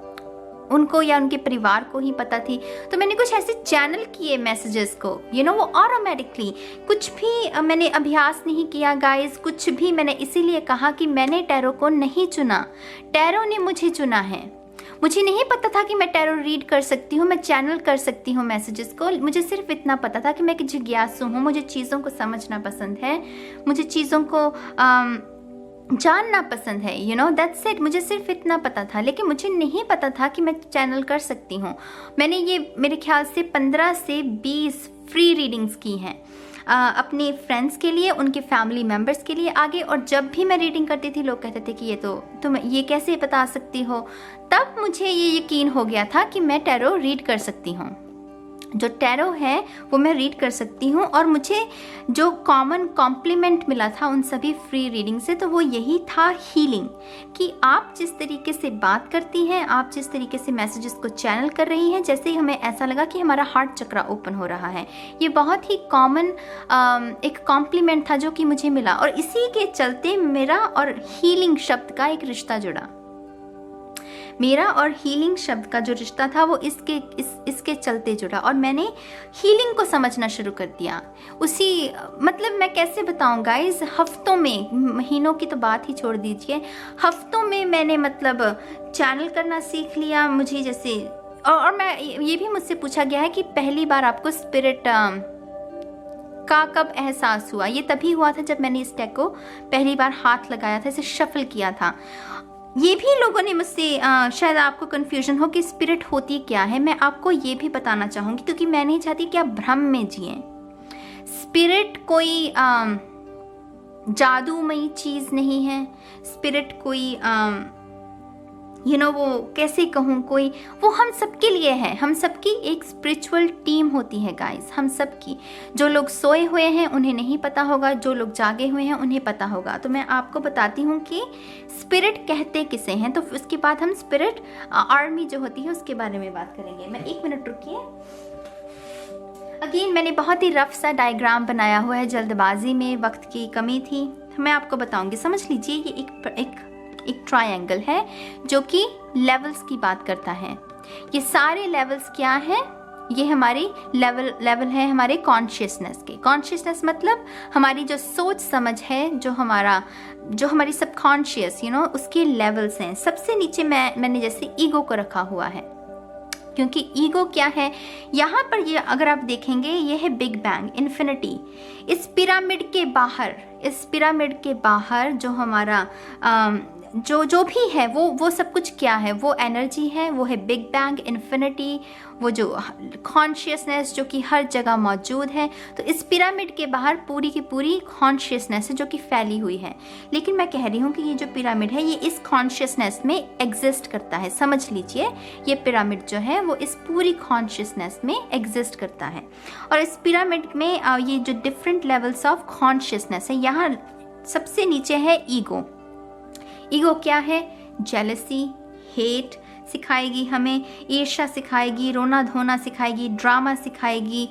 [SPEAKER 1] उनको या उनके परिवार को ही पता थी। तो मैंने कुछ ऐसे चैनल किए मैसेजेस को, वो ऑटोमेटिकली, कुछ भी मैंने अभ्यास नहीं किया गाइस, कुछ भी। मैंने इसीलिए कहा कि मैंने टैरो को नहीं चुना, टैरो ने मुझे चुना है। मुझे नहीं पता था कि मैं टैरो रीड कर सकती हूँ, मैं चैनल कर सकती हूँ मैसेजेस को। मुझे सिर्फ इतना पता था कि मैं एक जिज्ञासु हूँ, मुझे चीज़ों को समझना पसंद है, मुझे चीज़ों को जानना पसंद है, दैट्स इट। मुझे सिर्फ इतना पता था, लेकिन मुझे नहीं पता था कि मैं चैनल कर सकती हूँ। मैंने ये मेरे ख्याल से 15 से 20 फ्री रीडिंग्स की हैं अपने फ्रेंड्स के लिए, उनके फैमिली मेम्बर्स के लिए आगे। और जब भी मैं रीडिंग करती थी, लोग कहते थे कि ये तो तुम ये कैसे बता सकती हो। तब मुझे ये यकीन हो गया था कि मैं टैरो रीड कर सकती हूँ, जो टैरो है वो मैं रीड कर सकती हूँ। और मुझे जो कॉमन कॉम्प्लीमेंट मिला था उन सभी फ्री रीडिंग से, तो वो यही था हीलिंग, कि आप जिस तरीके से बात करती हैं, आप जिस तरीके से मैसेजेस को चैनल कर रही हैं, जैसे ही हमें ऐसा लगा कि हमारा हार्ट चक्रा ओपन हो रहा है। ये बहुत ही कॉमन एक कॉम्प्लीमेंट था जो कि मुझे मिला, और इसी के चलते मेरा और हीलिंग शब्द का एक रिश्ता जुड़ा। मेरा और हीलिंग शब्द का जो रिश्ता था वो इसके चलते जुड़ा, और मैंने हीलिंग को समझना शुरू कर दिया। मतलब मैं कैसे बताऊं गाइस, हफ्तों में, महीनों की तो बात ही छोड़ दीजिए, हफ्तों में मैंने मतलब चैनल करना सीख लिया। मुझे जैसे और मैं ये भी मुझसे पूछा गया है कि पहली बार आपको स्पिरिट का कब एहसास हुआ। ये तभी हुआ था जब मैंने इस डेक को पहली बार हाथ लगाया था, इसे शफल किया था। ये भी लोगों ने मुझसे शायद आपको कन्फ्यूजन हो कि स्पिरिट होती क्या है, मैं आपको ये भी बताना चाहूँगी, क्योंकि मैं नहीं चाहती कि आप भ्रम में जिए। स्पिरिट कोई जादूमयी चीज़ नहीं है। स्पिरिट कोई वो कैसे कहूँ, कोई वो हम सबके लिए है। हम सबकी एक स्पिरिचुअल टीम होती है गाइस, हम सबकी। जो लोग सोए हुए हैं उन्हें नहीं पता होगा, जो लोग जागे हुए हैं उन्हें पता होगा। तो मैं आपको बताती हूँ कि स्पिरिट कहते किसे हैं, तो उसके बाद हम स्पिरिट आर्मी जो होती है उसके बारे में बात करेंगे। मैं 1 मिनट रुकिए। अगेन मैंने बहुत ही रफ सा डायग्राम बनाया हुआ है, जल्दबाजी में, वक्त की कमी थी। मैं आपको बताऊंगी, समझ लीजिए। ये एक ट्रायंगल है जो कि लेवल्स की बात करता है। ये सारे लेवल्स क्या हैं? ये हमारी लेवल है हमारे कॉन्शियसनेस के। कॉन्शियसनेस मतलब हमारी जो सोच समझ है, जो हमारी सबकॉन्शियस उसके लेवल्स हैं। सबसे नीचे मैंने जैसे ईगो को रखा हुआ है, क्योंकि ईगो क्या है, यहाँ पर ये अगर आप देखेंगे, ये है बिग बैंग, इन्फिनिटी। इस पिरामिड के बाहर जो हमारा जो भी है वो सब कुछ क्या है, वो एनर्जी है, वो है बिग बैंग, इन्फिनिटी, वो जो कॉन्शियसनेस जो कि हर जगह मौजूद है। तो इस पिरामिड के बाहर पूरी की पूरी कॉन्शियसनेस है जो कि फैली हुई है। लेकिन मैं कह रही हूँ कि ये जो पिरामिड है ये इस कॉन्शियसनेस में एग्जिस्ट करता है। समझ लीजिए, ये पिरामिड जो है वो इस पूरी कॉन्शियसनेस में एग्जिस्ट करता है। और इस पिरामिड में ये जो डिफरेंट लेवल्स ऑफ कॉन्शियसनेस है, यहाँ सबसे नीचे है ईगो। ईगो क्या है? जेलसी, हेट सिखाएगी हमें, ईर्ष्या सिखाएगी, रोना धोना सिखाएगी, ड्रामा सिखाएगी,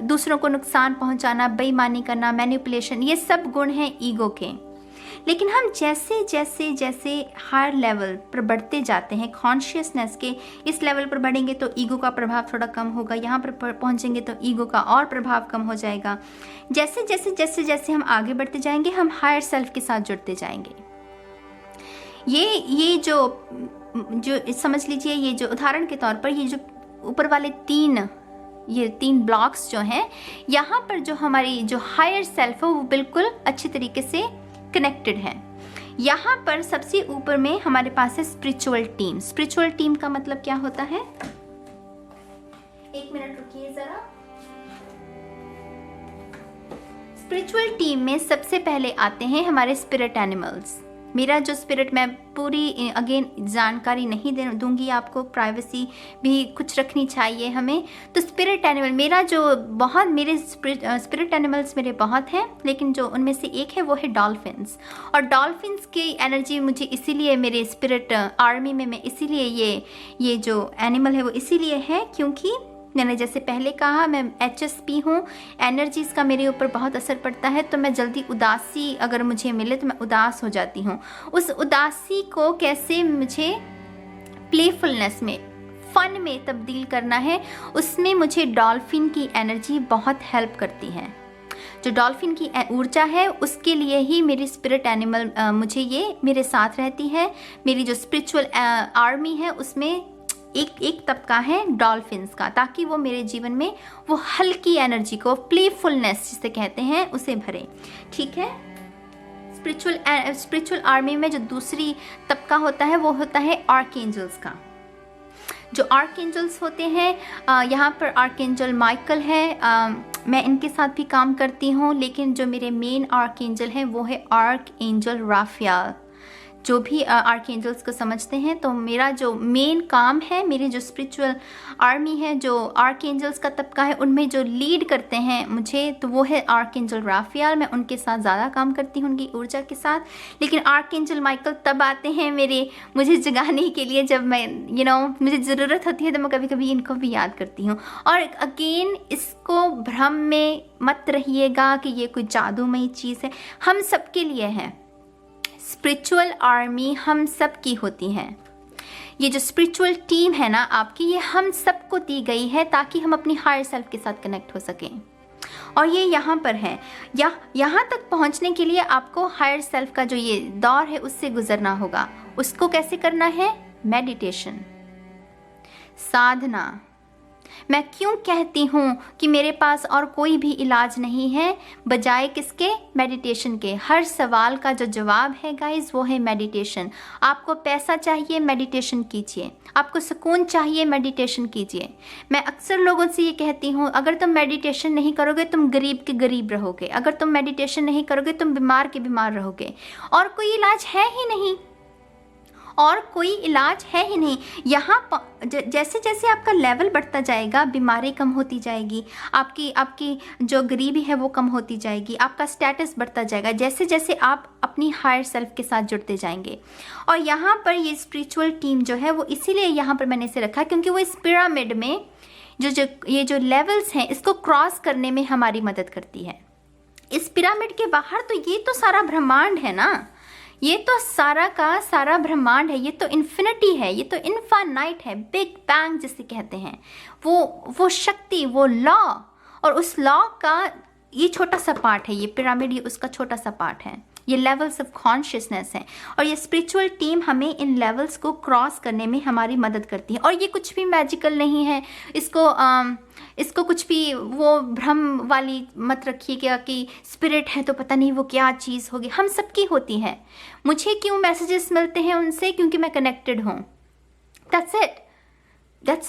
[SPEAKER 1] दूसरों को नुकसान पहुंचाना, बेईमानी करना, मैनिपुलेशन, ये सब गुण हैं ईगो के। लेकिन हम जैसे जैसे जैसे हायर लेवल पर बढ़ते जाते हैं, कॉन्शियसनेस के इस लेवल पर बढ़ेंगे तो ईगो का प्रभाव थोड़ा कम होगा, यहाँ पर पहुँचेंगे तो ईगो का और प्रभाव कम हो जाएगा। जैसे जैसे जैसे जैसे हम आगे बढ़ते जाएंगे, हम हायर सेल्फ के साथ जुड़ते जाएंगे। ये जो समझ लीजिए, ये जो उदाहरण के तौर पर ये जो ऊपर वाले तीन ब्लॉक्स जो हैं, यहाँ पर जो हमारी जो हायर सेल्फ है वो बिल्कुल अच्छी तरीके से कनेक्टेड है। यहाँ पर सबसे ऊपर में हमारे पास है स्पिरिचुअल टीम। स्पिरिचुअल टीम का मतलब क्या होता है? एक मिनट रुकिए जरा। स्पिरिचुअल टीम में सबसे पहले आते हैं हमारे स्पिरिट एनिमल्स। मेरा जो स्पिरिट, मैं पूरी अगेन जानकारी नहीं दूंगी आपको, प्राइवेसी भी कुछ रखनी चाहिए हमें। तो स्पिरिट एनिमल मेरा जो बहुत, मेरे स्पिरिट एनिमल्स मेरे बहुत हैं, लेकिन जो उनमें से एक है वो है डॉल्फिन्स। और डॉल्फिन्स की एनर्जी मुझे इसीलिए मेरे स्पिरिट आर्मी में मैं इसीलिए ये जो एनिमल है वो इसीलिए है क्योंकि मैंने जैसे पहले कहा मैं HSP हूँ, एनर्जीज़ का मेरे ऊपर बहुत असर पड़ता है। तो मैं जल्दी उदासी अगर मुझे मिले तो मैं उदास हो जाती हूँ। उस उदासी को कैसे मुझे प्लेफुलनेस में, फन में तब्दील करना है, उसमें मुझे डॉल्फिन की एनर्जी बहुत हेल्प करती है। जो डॉल्फिन की ऊर्जा है उसके लिए ही मेरी स्पिरिट एनिमल मुझे ये मेरे साथ रहती है। मेरी जो स्पिरिचुअल आर्मी है उसमें एक तबका है डॉल्फिन्स का, ताकि वो मेरे जीवन में वो हल्की एनर्जी को, प्लेफुलनेस जिसे कहते हैं, उसे भरे। ठीक है। स्पिरिचुअल आर्मी में जो दूसरी तबका होता है वो होता है आर्कएंजल्स का। जो आर्कएंजल्स होते हैं, यहाँ पर आर्कएंजल माइकल है, मैं इनके साथ भी काम करती हूँ, लेकिन जो मेरे मेन आर्कएंजल हैं वो है आर्कएंजल राफेल। जो भी आर्कएंजल्स को समझते हैं, तो मेरा जो मेन काम है, मेरी जो स्पिरिचुअल आर्मी है, जो आर्कएंजल्स का तबका है, उनमें जो लीड करते हैं मुझे, तो वो है आर्कएंजल राफेल। मैं उनके साथ ज़्यादा काम करती हूँ, उनकी ऊर्जा के साथ। लेकिन आर्कएंजल माइकल तब आते हैं मुझे जगाने के लिए जब मैं मुझे ज़रूरत होती है, तो मैं कभी कभी इनको भी याद करती हूँ। और अगेन इसको भ्रम में मत रहिएगा कि ये कोई जादूमयी चीज़ है, हम सबके लिए है। स्पिरिचुअल आर्मी हम सब की होती है। ये जो स्पिरिचुअल टीम है ना आपकी, ये हम सबको दी गई है ताकि हम अपनी हायर सेल्फ के साथ कनेक्ट हो सकें। और ये यहाँ पर है, यहाँ तक पहुँचने के लिए आपको हायर सेल्फ का जो ये दौर है उससे गुजरना होगा। उसको कैसे करना है? मेडिटेशन, साधना। मैं क्यों कहती हूँ कि मेरे पास और कोई भी इलाज नहीं है बजाय किसके? मेडिटेशन के। हर सवाल का जो जवाब है गाइस वो है मेडिटेशन। आपको पैसा चाहिए, मेडिटेशन कीजिए। आपको सुकून चाहिए, मेडिटेशन कीजिए। मैं अक्सर लोगों से ये कहती हूँ, अगर तुम मेडिटेशन नहीं करोगे तुम गरीब के गरीब रहोगे, अगर तुम मेडिटेशन नहीं करोगे तुम बीमार के बीमार रहोगे। और कोई इलाज है ही नहीं, और कोई इलाज है ही नहीं। यहाँ जैसे जैसे आपका लेवल बढ़ता जाएगा, बीमारी कम होती जाएगी, आपकी जो गरीबी है वो कम होती जाएगी, आपका स्टेटस बढ़ता जाएगा जैसे जैसे आप अपनी हायर सेल्फ के साथ जुड़ते जाएंगे। और यहाँ पर ये स्पिरिचुअल टीम जो है वो इसीलिए यहाँ पर मैंने इसे रखा क्योंकि वो इस पिरामिड में ये जो लेवल्स हैं इसको क्रॉस करने में हमारी मदद करती है। इस पिरामिड के बाहर तो ये तो सारा ब्रह्मांड है ना, ये तो सारा का सारा ब्रह्मांड है, ये तो इन्फिनिटी है, ये तो इनफाइनाइट है, बिग बैंग जिसे कहते हैं, वो शक्ति, वो लॉ। और उस लॉ का ये छोटा सा पार्ट है, ये पिरामिड, ये उसका छोटा सा पार्ट है। ये लेवल्स ऑफ कॉन्शियसनेस है और ये स्पिरिचुअल टीम हमें इन लेवल्स को क्रॉस करने में हमारी मदद करती है। और ये कुछ भी मैजिकल नहीं है, इसको कुछ भी वो भ्रम वाली मत रखिएगा कि स्पिरिट है तो पता नहीं वो क्या चीज़ होगी। हम सबकी होती है। मुझे क्यों मैसेजेस मिलते हैं उनसे? क्योंकि मैं कनेक्टेड हूँ। That's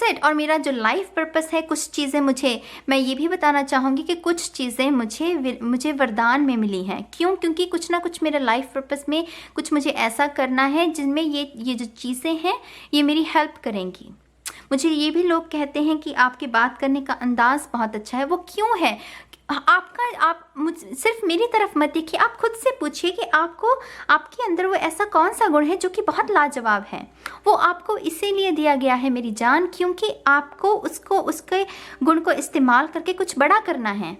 [SPEAKER 1] it. और मेरा जो लाइफ पर्पस है, कुछ चीज़ें मैं ये भी बताना चाहूँगी कि कुछ चीज़ें मुझे वरदान में मिली हैं। क्यों? क्योंकि कुछ ना कुछ मेरे लाइफ पर्पस में कुछ मुझे ऐसा करना है जिनमें ये जो चीज़ें हैं ये मेरी हेल्प करेंगी। मुझे ये भी लोग कहते हैं कि आपके बात करने का अंदाज़ बहुत अच्छा है। वो क्यों है? आप सिर्फ मेरी तरफ मत देखिए, आप खुद से पूछिए कि आपके अंदर वो ऐसा कौन सा गुण है जो कि बहुत लाजवाब है। वो आपको इसीलिए दिया गया है मेरी जान, क्योंकि आपको उसके गुण को इस्तेमाल करके कुछ बड़ा करना है।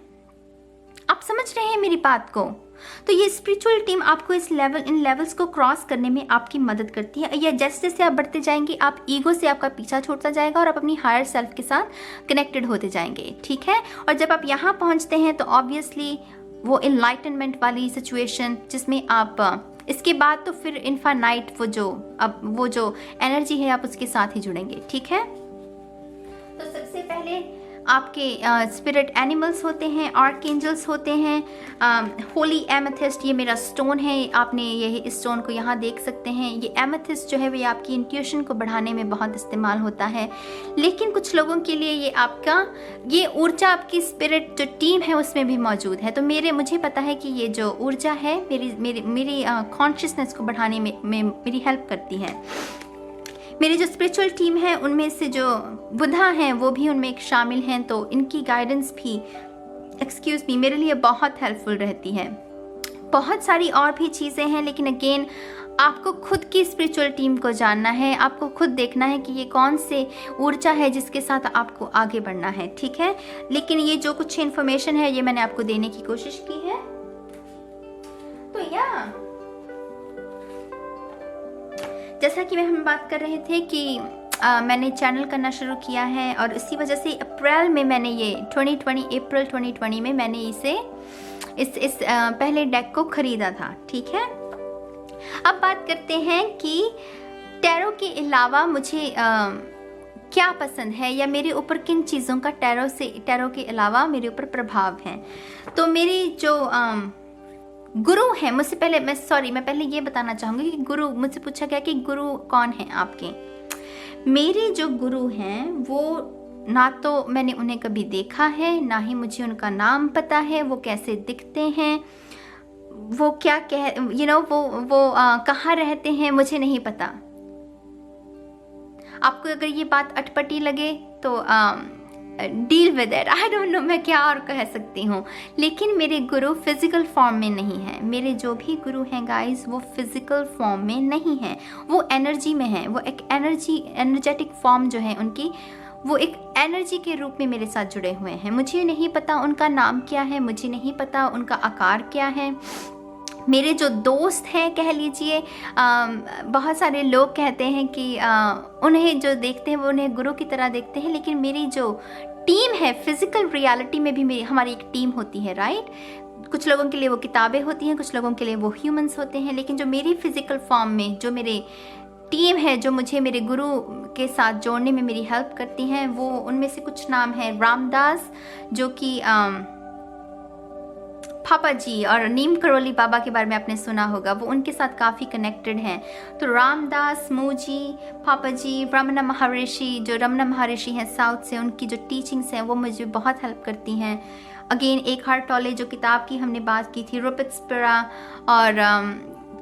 [SPEAKER 1] आप समझ रहे हैं मेरी बात को? तो ये स्पिरिचुअल टीम आपको इन लेवल्स को क्रॉस करने में आपकी मदद करती है। या जैसे जैसे आप बढ़ते जाएंगे, आप ईगो से आपका पीछा छूटता जाएगा और आप अपनी हायर सेल्फ के साथ कनेक्टेड होते जाएंगे। ठीक है। और जब आप यहाँ पहुँचते हैं तो ऑब्वियसली वो इनलाइटनमेंट वाली सिचुएशन जिसमें आप इसके बाद तो फिर इनफाइनाइट वो जो एनर्जी है आप उसके साथ ही जुड़ेंगे। ठीक है। तो सबसे पहले आपके स्पिरिट एनिमल्स होते हैं, आर्कएंजल्स होते हैं। होली एमेथिस्ट ये मेरा स्टोन है, आपने ये इस स्टोन को यहाँ देख सकते हैं। ये एमेथिस्ट जो है वो आपकी इंट्यूशन को बढ़ाने में बहुत इस्तेमाल होता है। लेकिन कुछ लोगों के लिए ये आपका ये ऊर्जा आपकी स्पिरिट जो टीम है उसमें भी मौजूद है। तो मुझे पता है कि ये जो ऊर्जा है मेरी कॉन्शियसनेस को बढ़ाने में मेरी हेल्प करती है। मेरी जो स्पिरिचुअल टीम है उनमें से जो बुधा हैं वो भी उनमें एक शामिल हैं, तो इनकी गाइडेंस भी मेरे लिए बहुत हेल्पफुल रहती है। बहुत सारी और भी चीज़ें हैं, लेकिन अगेन आपको खुद की स्पिरिचुअल टीम को जानना है, आपको खुद देखना है कि ये कौन से ऊर्जा है जिसके साथ आपको आगे बढ़ना है, ठीक है। लेकिन ये जो कुछ इन्फॉर्मेशन है ये मैंने आपको देने की कोशिश की है। तो जैसा कि हम बात कर रहे थे कि मैंने चैनल करना शुरू किया है, और इसी वजह से अप्रैल में मैंने ये अप्रैल 2020 में मैंने इस पहले डेक को खरीदा था, ठीक है। अब बात करते हैं कि टैरो के अलावा मुझे क्या पसंद है, या मेरे ऊपर किन चीज़ों का टैरो के अलावा मेरे ऊपर प्रभाव है। तो मेरी जो गुरु है, मैं पहले ये बताना चाहूँगी कि गुरु, मुझसे पूछा गया कि गुरु कौन है आपके। मेरे जो गुरु हैं वो ना तो मैंने उन्हें कभी देखा है, ना ही मुझे उनका नाम पता है, वो कैसे दिखते हैं, वो क्या वो कहाँ रहते हैं, मुझे नहीं पता। आपको अगर ये बात अटपटी लगे तो deal with it, I don't know मैं क्या और कह सकती हूँ। लेकिन मेरे गुरु फिजिकल फॉर्म में नहीं है। मेरे जो भी गुरु हैं गाइस वो फिजिकल फॉर्म में नहीं है, वो एनर्जी में है। वो एक एनर्जेटिक फॉर्म जो है उनकी, वो एक एनर्जी के रूप में मेरे साथ जुड़े हुए हैं। मुझे नहीं पता उनका नाम क्या है, मुझे नहीं पता उनका आकार क्या है। मेरे जो दोस्त हैं कह लीजिए, बहुत सारे लोग कहते हैं कि उन्हें जो देखते हैं वो उन्हें गुरु की तरह देखते हैं, लेकिन मेरी जो टीम है फिजिकल रियलिटी में भी हमारी एक टीम होती है, राइट। कुछ लोगों के लिए वो किताबें होती हैं, कुछ लोगों के लिए वो ह्यूमंस होते हैं, लेकिन जो मेरी फिजिकल फॉर्म में जो मेरे टीम है, जो मुझे मेरे गुरु के साथ जोड़ने में मेरी हेल्प करती हैं, वो उनमें से कुछ नाम है रामदास, जो कि पापा जी, और नीम करोली बाबा के बारे में आपने सुना होगा, वो उनके साथ काफ़ी कनेक्टेड हैं। तो रामदास, मूजी, पापा जी, रमना महर्षि, जो रमना महर्षि हैं साउथ से, उनकी जो टीचिंग्स हैं वो मुझे बहुत हेल्प करती हैं। अगेन एकहार्ट टोले जो किताब की हमने बात की थी, रूपर्ट स्पिरा, और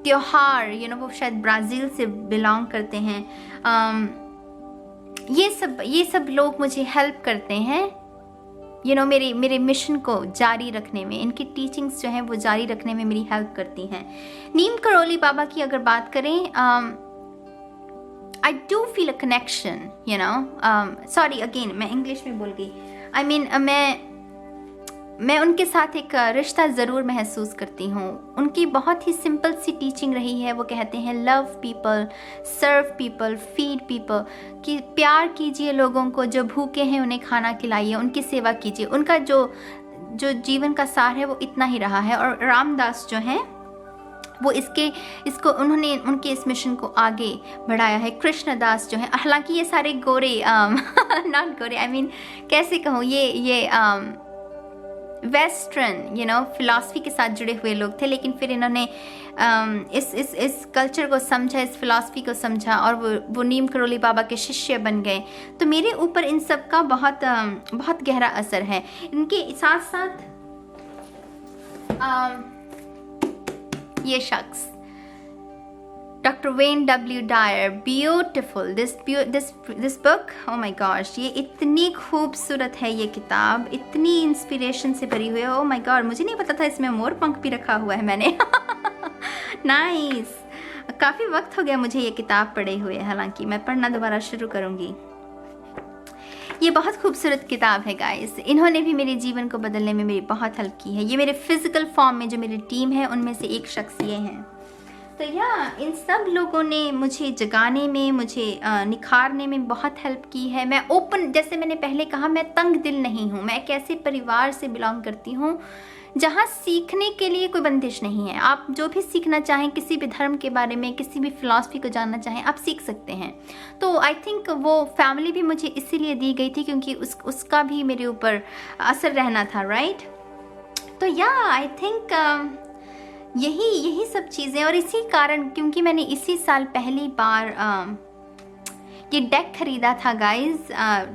[SPEAKER 1] त्योहार, वो शायद ब्राज़ील से बिलोंग करते हैं। ये सब लोग मुझे हेल्प करते हैं मेरे मिशन को जारी रखने में। इनकी टीचिंग्स जो हैं वो जारी रखने में मेरी हेल्प करती हैं। नीम करोली बाबा की अगर बात करें, I do feel a connection, sorry again मैं इंग्लिश में बोल गई। मैं उनके साथ एक रिश्ता ज़रूर महसूस करती हूँ। उनकी बहुत ही सिंपल सी टीचिंग रही है। वो कहते हैं love people, serve people, feed people, कि प्यार कीजिए लोगों को, जो भूखे हैं उन्हें खाना खिलाइए, उनकी सेवा कीजिए। उनका जो जीवन का सार है वो इतना ही रहा है। और रामदास जो हैं वो इसको उन्होंने उनके इस मिशन को आगे बढ़ाया है। कृष्णदास जो हैं, हालांकि ये सारे गोरे नॉट गोरे, कैसे कहूँ, ये वेस्टर्न फिलॉसफी के साथ जुड़े हुए लोग थे, लेकिन फिर इन्होंने इस कल्चर को समझा, इस फिलॉसफी को समझा, और वो नीम करोली बाबा के शिष्य बन गए। तो मेरे ऊपर इन सब का बहुत गहरा असर है। इनके साथ साथ ये शख्स doctor Wayne W Dyer, beautiful this book, oh my gosh, ये इतनी खूबसूरत है ये किताब, इतनी इंस्पिरेशन से भरी हुई है। ओ माय गॉड, मुझे नहीं पता था इसमें मोर पंख भी रखा हुआ है मैंने। नाइस, काफ़ी वक्त हो गया मुझे ये किताब पढ़े हुए, हालांकि मैं पढ़ना दोबारा शुरू करूँगी। ये बहुत खूबसूरत किताब है गाइस। इन्होंने भी मेरे जीवन को बदलने में मेरी बहुत हेल्प की है। ये मेरे फिजिकल फॉर्म में जो मेरी टीम है उनमें से एक शख्स ये हैं। तो इन सब लोगों ने मुझे जगाने में, मुझे निखारने में बहुत हेल्प की है। मैं ओपन, जैसे मैंने पहले कहा, मैं तंग दिल नहीं हूँ। मैं एक ऐसे परिवार से बिलोंग करती हूँ जहाँ सीखने के लिए कोई बंदिश नहीं है। आप जो भी सीखना चाहें, किसी भी धर्म के बारे में, किसी भी फिलॉसफी को जानना चाहें, आप सीख सकते हैं। तो आई थिंक वो फैमिली भी मुझे इसीलिए दी गई थी क्योंकि उसका भी मेरे ऊपर असर रहना था, राइट। तो या आई थिंक यही सब चीज़ें, और इसी कारण क्योंकि मैंने इसी साल पहली बार ये डेक खरीदा था गाइज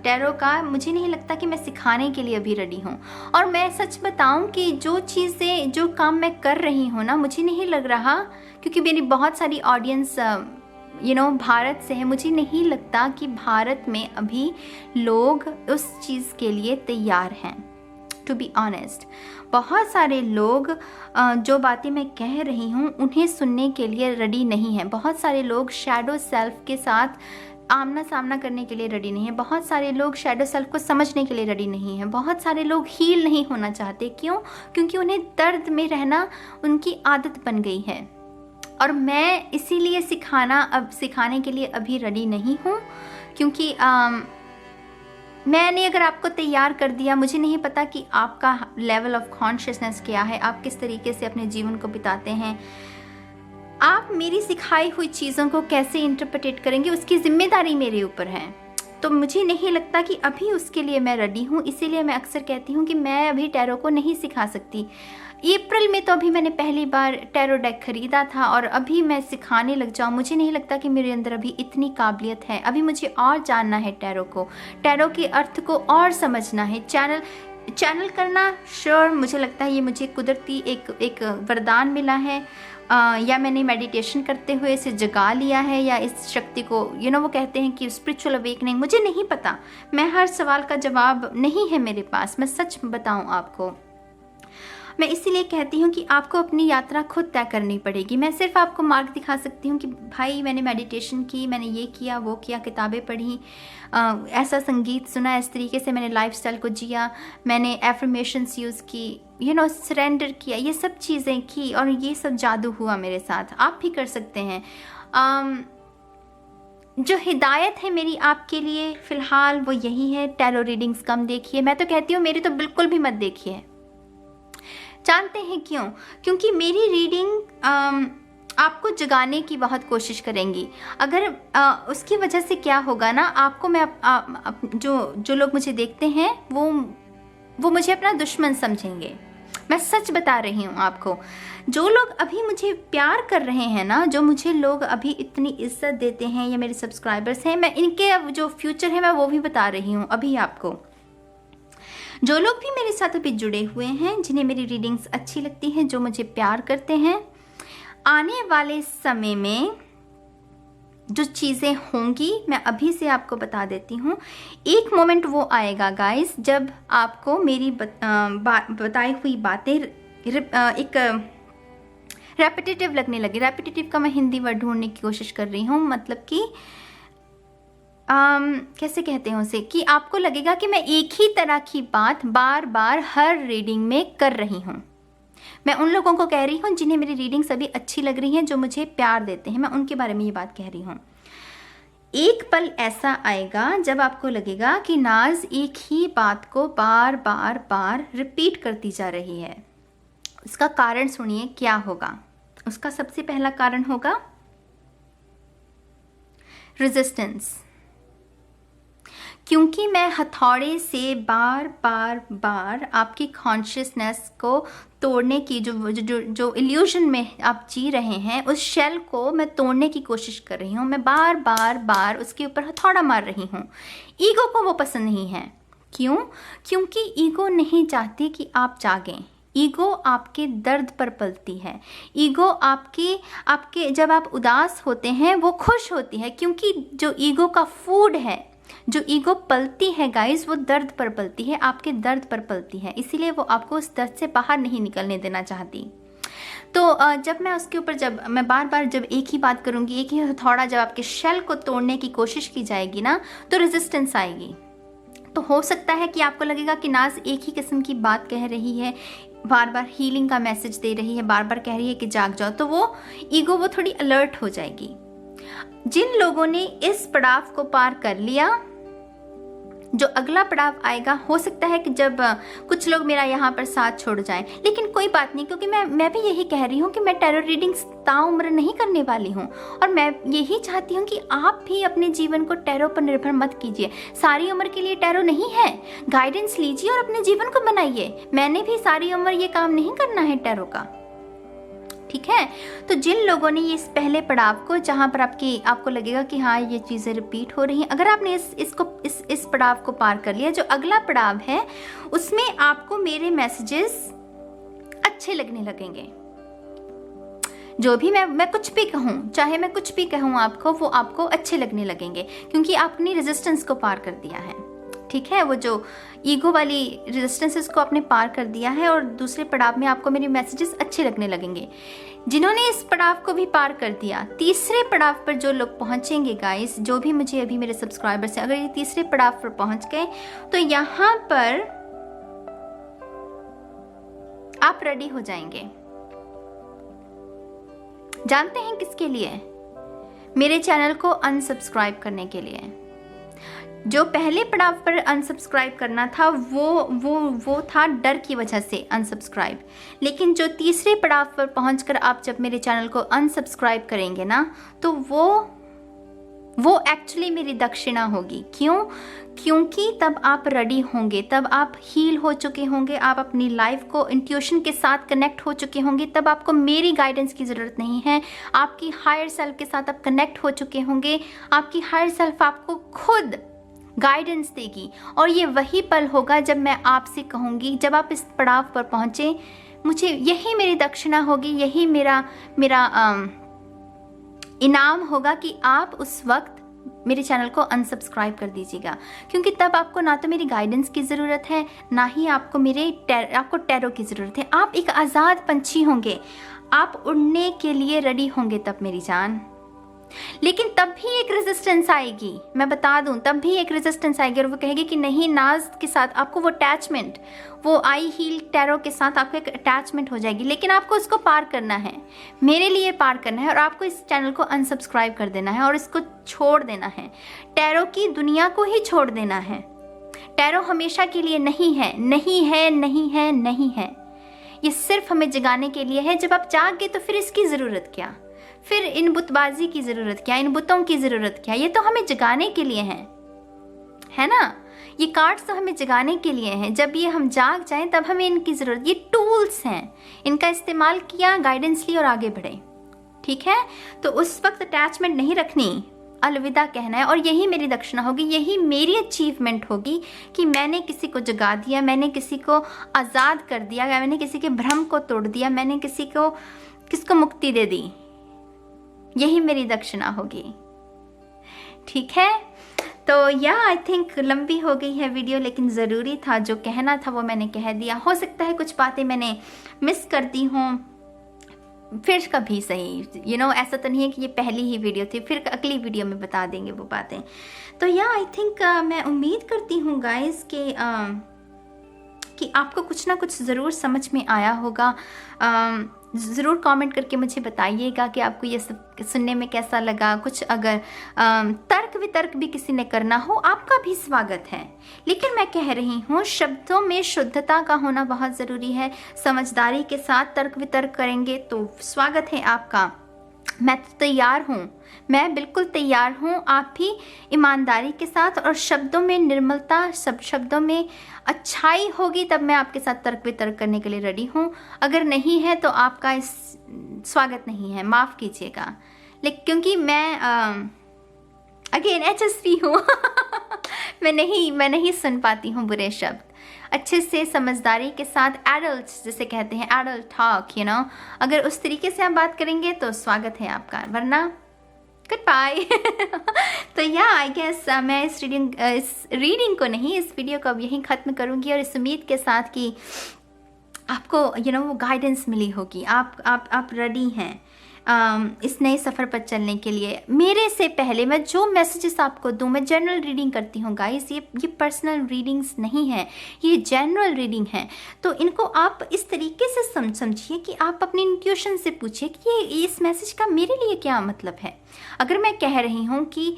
[SPEAKER 1] टैरो का, मुझे नहीं लगता कि मैं सिखाने के लिए अभी रेडी हूँ। और मैं सच बताऊँ कि जो चीज़ें, जो काम मैं कर रही हूँ ना, मुझे नहीं लग रहा, क्योंकि मेरी बहुत सारी ऑडियंस भारत से है, मुझे नहीं लगता कि भारत में अभी लोग उस चीज़ के लिए तैयार हैं। टू बी ऑनेस्ट, बहुत सारे लोग जो बातें मैं कह रही हूँ उन्हें सुनने के लिए रेडी नहीं हैं। बहुत सारे लोग शैडो सेल्फ के साथ आमना सामना करने के लिए रेडी नहीं है। बहुत सारे लोग शैडो सेल्फ को समझने के लिए रेडी नहीं है। बहुत सारे लोग हील नहीं होना चाहते। क्यों? क्योंकि उन्हें दर्द में रहना उनकी आदत बन गई है। और मैं इसीलिए सिखाने के लिए अभी रेडी नहीं हूँ, क्योंकि मैंने अगर आपको तैयार कर दिया, मुझे नहीं पता कि आपका लेवल ऑफ कॉन्शियसनेस क्या है, आप किस तरीके से अपने जीवन को बिताते हैं, आप मेरी सिखाई हुई चीज़ों को कैसे इंटरप्रेट करेंगे, उसकी जिम्मेदारी मेरे ऊपर है। तो मुझे नहीं लगता कि अभी उसके लिए मैं रेडी हूँ। इसीलिए मैं अक्सर कहती हूँ कि मैं अभी टैरो को नहीं सिखा सकती। अप्रैल में तो अभी मैंने पहली बार टैरो डेक खरीदा था और अभी मैं सिखाने लग जाऊँ, मुझे नहीं लगता कि मेरे अंदर अभी इतनी काबिलियत है। अभी मुझे और जानना है टैरो को, टैरो के अर्थ को और समझना है। चैनल करना श्योर, मुझे लगता है ये मुझे कुदरती एक वरदान मिला है, या मैंने मेडिटेशन करते हुए इसे जगा लिया है, या इस शक्ति को वो कहते हैं कि स्पिरिचुअल अवेकनिंग, मुझे नहीं पता। मैं हर सवाल का जवाब नहीं है मेरे पास, मैं सच बताऊं आपको। मैं इसीलिए कहती हूँ कि आपको अपनी यात्रा खुद तय करनी पड़ेगी। मैं सिर्फ आपको मार्ग दिखा सकती हूँ कि भाई मैंने मेडिटेशन की, मैंने ये किया वो किया, किताबें पढ़ी, ऐसा संगीत सुना, इस तरीके से मैंने लाइफस्टाइल को जिया, मैंने एफर्मेशंस यूज़ की, सरेंडर किया, ये सब चीज़ें की और ये सब जादू हुआ मेरे साथ। आप भी कर सकते हैं। जो हिदायत है मेरी आपके लिए फ़िलहाल वो यही है, टैरो रीडिंग्स कम देखिए। मैं तो कहती हूँ मेरी तो बिल्कुल भी मत देखिए। जानते हैं क्यों? क्योंकि मेरी रीडिंग आपको जगाने की बहुत कोशिश करेंगी। अगर उसकी वजह से क्या होगा ना, आपको मैं जो लोग मुझे देखते हैं वो मुझे अपना दुश्मन समझेंगे। मैं सच बता रही हूँ आपको। जो लोग अभी मुझे प्यार कर रहे हैं ना, जो मुझे लोग अभी इतनी इज्जत देते हैं या मेरे सब्सक्राइबर्स हैं, मैं इनके अब जो फ्यूचर है मैं वो भी बता रही हूँ अभी आपको। जो लोग भी मेरे साथ अभी जुड़े हुए हैं, जिन्हें मेरी रीडिंग्स अच्छी लगती हैं, जो मुझे प्यार करते हैं, आने वाले समय में जो चीज़ें होंगी मैं अभी से आपको बता देती हूँ। एक मोमेंट वो आएगा गाइस जब आपको मेरी बताई हुई बातें एक रेपिटेटिव लगने लगी। रेपिटेटिव का मैं हिंदी वर्ड ढूंढने की कोशिश कर रही हूँ, मतलब कि कैसे कहते हैं उसे, कि आपको लगेगा कि मैं एक ही तरह की बात बार बार हर रीडिंग में कर रही हूँ। मैं उन लोगों को कह रही हूँ जिन्हें मेरी रीडिंग सभी अच्छी लग रही हैं, जो मुझे प्यार देते हैं, मैं उनके बारे में ये बात कह रही हूँ। एक पल ऐसा आएगा जब आपको लगेगा कि नाज एक ही बात को बार बार रिपीट करती जा रही है। उसका कारण सुनिए क्या होगा। उसका सबसे पहला कारण होगा रेजिस्टेंस। क्योंकि मैं हथौड़े से बार आपकी कॉन्शियसनेस को तोड़ने की जो इल्यूजन में आप जी रहे हैं, उस शेल को मैं तोड़ने की कोशिश कर रही हूँ। मैं बार उसके ऊपर हथौड़ा मार रही हूँ। ईगो को वो पसंद नहीं है। क्यों? क्योंकि ईगो नहीं चाहती कि आप जागें। ईगो आपके दर्द पर पलती है। ईगो आपके जब आप उदास होते हैं वो खुश होती है, क्योंकि जो ईगो का फूड है, जो ईगो पलती है गाइस, वो दर्द पर पलती है, आपके दर्द पर पलती है। इसीलिए वो आपको उस दर्द से बाहर नहीं निकलने देना चाहती। तो जब मैं उसके ऊपर जब मैं बार जब एक ही बात करूँगी, एक ही हथौड़ा जब आपके शेल को तोड़ने की कोशिश की जाएगी ना, तो रेजिस्टेंस आएगी। तो हो सकता है कि आपको लगेगा कि नाज एक ही किस्म की बात कह रही है, बार हीलिंग का मैसेज दे रही है, बार कह रही है कि जाग जाओ, तो वो ईगो वो थोड़ी अलर्ट हो जाएगी। जिन लोगों ने इस पड़ाव को पार कर लिया जो अगला पड़ाव आएगा, हो सकता है कि जब कुछ लोग मेरा यहाँ पर साथ छोड़ जाएं, लेकिन कोई बात नहीं, क्योंकि मैं भी यही कह रही हूँ कि मैं टैरो रीडिंग्स ताउम्र नहीं करने वाली हूँ। और मैं यही चाहती हूँ कि आप भी अपने जीवन को टैरो पर निर्भर मत कीजिए। सारी उम्र के लिए टैरो नहीं है। गाइडेंस लीजिए और अपने जीवन को बनाइए। मैंने भी सारी उम्र ये काम नहीं करना है टैरो का, ठीक है। तो जिन लोगों ने ये इस पहले पड़ाव को, जहां पर आपको लगेगा कि हाँ ये चीजें रिपीट हो रही हैं, अगर आपने इस पड़ाव को पार कर लिया, जो अगला पड़ाव है उसमें आपको मेरे मैसेजेस अच्छे लगने लगेंगे। जो भी मैं कुछ भी कहूँ, चाहे मैं कुछ भी कहूँ आपको, वो आपको अच्छे लगने लगेंगे, क्योंकि आपने रेजिस्टेंस को पार कर दिया है, ठीक है। वो जो ईगो वाली रेजिस्टेंसेस को आपने पार कर दिया है, और दूसरे पड़ाव में आपको मेरे मैसेजेस अच्छे लगने लगेंगे। जिन्होंने इस पड़ाव को भी पार कर दिया, तीसरे पड़ाव पर जो लोग पहुंचेंगे गाइस, जो भी मुझे अभी मेरे सब्सक्राइबर्स हैं, अगर ये तीसरे पड़ाव पर पहुंच गए तो यहाँ पर आप रेडी हो जाएंगे। जानते हैं किसके लिए? मेरे चैनल को अनसब्सक्राइब करने के लिए। जो पहले पड़ाव पर अनसब्सक्राइब करना था वो था डर की वजह से अनसब्सक्राइब, लेकिन जो तीसरे पड़ाव पर पहुंचकर आप जब मेरे चैनल को अनसब्सक्राइब करेंगे ना, तो वो एक्चुअली मेरी दक्षिणा होगी। क्यों? क्योंकि तब आप रेडी होंगे, तब आप हील हो चुके होंगे, आप अपनी लाइफ को इंट्यूशन के साथ कनेक्ट हो चुके होंगे, तब आपको मेरी गाइडेंस की ज़रूरत नहीं है। आपकी हायर सेल्फ के साथ आप कनेक्ट हो चुके होंगे। आपकी हायर सेल्फ आपको खुद गाइडेंस देगी, और ये वही पल होगा जब मैं आपसे कहूँगी, जब आप इस पड़ाव पर पहुँचे, मुझे यही मेरी दक्षिणा होगी, यही मेरा इनाम होगा कि आप उस वक्त मेरे चैनल को अनसब्सक्राइब कर दीजिएगा। क्योंकि तब आपको ना तो मेरी गाइडेंस की ज़रूरत है, ना ही आपको आपको टैरो की ज़रूरत है। आप एक आज़ाद पंछी होंगे, आप उड़ने के लिए रेडी होंगे तब मेरी जान। लेकिन तब भी एक रेजिस्टेंस आएगी, मैं बता दूं, तब भी एक रेजिस्टेंस आएगी, और वो कहेगी कि नहीं, नाज के साथ आपको वो अटैचमेंट, वो आई हील टैरो के साथ आपको एक अटैचमेंट हो जाएगी। लेकिन आपको उसको पार करना है, मेरे लिए पार करना है, और आपको इस चैनल को अनसब्सक्राइब कर देना है और इसको छोड़ देना है। टैरो की दुनिया को ही छोड़ देना है। टैरो हमेशा के लिए नहीं है, नहीं है, नहीं है, नहीं है। ये सिर्फ हमें जगाने के लिए है। जब आप जाग गए तो फिर इसकी ज़रूरत क्या? फिर इन बुतबाजी की ज़रूरत क्या? इन बुतों की ज़रूरत क्या? ये तो हमें जगाने के लिए है ना। ये कार्ड्स तो हमें जगाने के लिए हैं। जब ये हम जाग जाएं तब हमें इनकी ज़रूरत, ये टूल्स हैं, इनका इस्तेमाल किया, गाइडेंस ली और आगे बढ़े, ठीक है। तो उस वक्त अटैचमेंट नहीं रखनी, अलविदा कहना है। और यही मेरी दक्षिणा होगी, यही मेरी अचीवमेंट होगी कि मैंने किसी को जगा दिया, मैंने किसी को आज़ाद कर दिया, मैंने किसी के भ्रम को तोड़ दिया, मैंने किसको मुक्ति दे दी। यही मेरी दक्षिणा होगी, ठीक है। तो आई थिंक लंबी हो गई है वीडियो, लेकिन ज़रूरी था, जो कहना था वो मैंने कह दिया। हो सकता है कुछ बातें मैंने मिस कर दी हूँ, फिर कभी सही, ऐसा तो नहीं है कि ये पहली ही वीडियो थी, फिर अगली वीडियो में बता देंगे वो बातें। तो आई थिंक मैं उम्मीद करती हूँ गाइस कि आपको कुछ ना कुछ ज़रूर समझ में आया होगा। ज़रूर कमेंट करके मुझे बताइएगा कि आपको ये सब सुनने में कैसा लगा। कुछ अगर तर्क वितर्क भी किसी ने करना हो, आपका भी स्वागत है। लेकिन मैं कह रही हूँ, शब्दों में शुद्धता का होना बहुत ज़रूरी है। समझदारी के साथ तर्क वितर्क करेंगे तो स्वागत है आपका। मैं तो तैयार हूँ, मैं बिल्कुल तैयार हूँ। आप भी ईमानदारी के साथ और शब्दों में निर्मलता, सब शब्दों में अच्छाई होगी, तब मैं आपके साथ तर्क वितर्क करने के लिए रेडी हूँ। अगर नहीं है तो आपका इस स्वागत नहीं है, माफ़ कीजिएगा। लेकिन क्योंकि मैं अगेन HSP हूँ मैं नहीं सुन पाती हूँ बुरे शब्द। अच्छे से समझदारी के साथ एडल्ट्स जिसे कहते हैं, एडल्ट टॉक, अगर उस तरीके से आप बात करेंगे तो स्वागत है आपका, वरना गुड बाय। तो आई गेस मैं इस रीडिंग को नहीं, इस वीडियो को अब यहीं ख़त्म करूँगी, और इस उम्मीद के साथ कि आपको वो गाइडेंस मिली होगी, आप रेडी हैं इस नए सफ़र पर चलने के लिए। मेरे से पहले मैं जो मैसेजेस आपको दूं, मैं जनरल रीडिंग करती हूँ गाइस, ये पर्सनल रीडिंग्स नहीं है, ये जनरल रीडिंग है। तो इनको आप इस तरीके से समझिए कि आप अपनी इंट्यूशन से पूछिए कि इस मैसेज का मेरे लिए क्या मतलब है। अगर मैं कह रही हूँ कि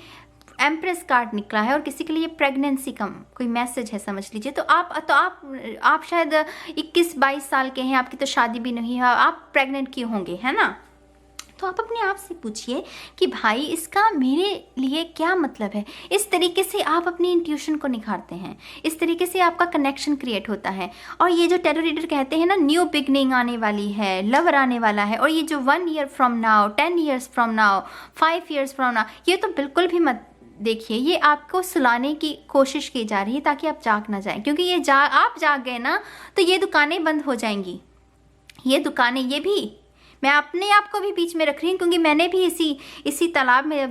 [SPEAKER 1] एम्प्रेस कार्ड निकला है और किसी के लिए प्रेगनेंसी का कोई मैसेज है समझ लीजिए। तो आप शायद 21-22 साल के हैं, आपकी तो शादी भी नहीं है, आप प्रेग्नेंट क्यों होंगे, है ना। तो आप अपने आप से पूछिए कि भाई इसका मेरे लिए क्या मतलब है। इस तरीके से आप अपनी इंट्यूशन को निखारते हैं, इस तरीके से आपका कनेक्शन क्रिएट होता है। और ये जो टैरो रीडर कहते हैं ना, न्यू बिगनिंग आने वाली है, लवर आने वाला है, और ये जो 1 year from now, 10 years from now, 5 years from now, ये तो बिल्कुल भी मत देखिए। ये आपको सुलाने की कोशिश की जा रही है ताकि आप जाग ना जाएं, क्योंकि ये आप जाग गए ना तो ये दुकानें बंद हो जाएंगी। ये दुकानें, ये भी मैं अपने आप को भी बीच में रख रही हूँ, क्योंकि मैंने भी इसी तालाब में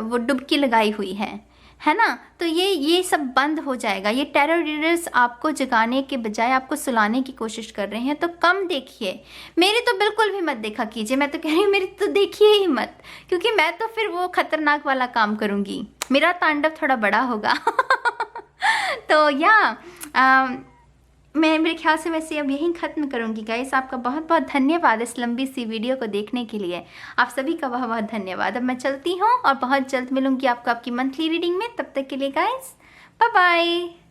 [SPEAKER 1] वो डुबकी लगाई हुई है ना। तो ये सब बंद हो जाएगा। ये टैरो रीडर्स आपको जगाने के बजाय आपको सुलाने की कोशिश कर रहे हैं। तो कम देखिए, मेरी तो बिल्कुल भी मत देखा कीजिए। मैं तो कह रही हूँ मेरी तो देखिए ही मत, क्योंकि मैं तो फिर वो खतरनाक वाला काम करूँगी, मेरा तांडव थोड़ा बड़ा होगा। तो मैं मेरे ख्याल से वैसे अब यहीं ख़त्म करूँगी गाइस। आपका बहुत बहुत धन्यवाद इस लंबी सी वीडियो को देखने के लिए। आप सभी का बहुत बहुत धन्यवाद। अब मैं चलती हूँ और बहुत जल्द मिलूँगी आपको आपकी मंथली रीडिंग में। तब तक के लिए गाइस बाय बाय।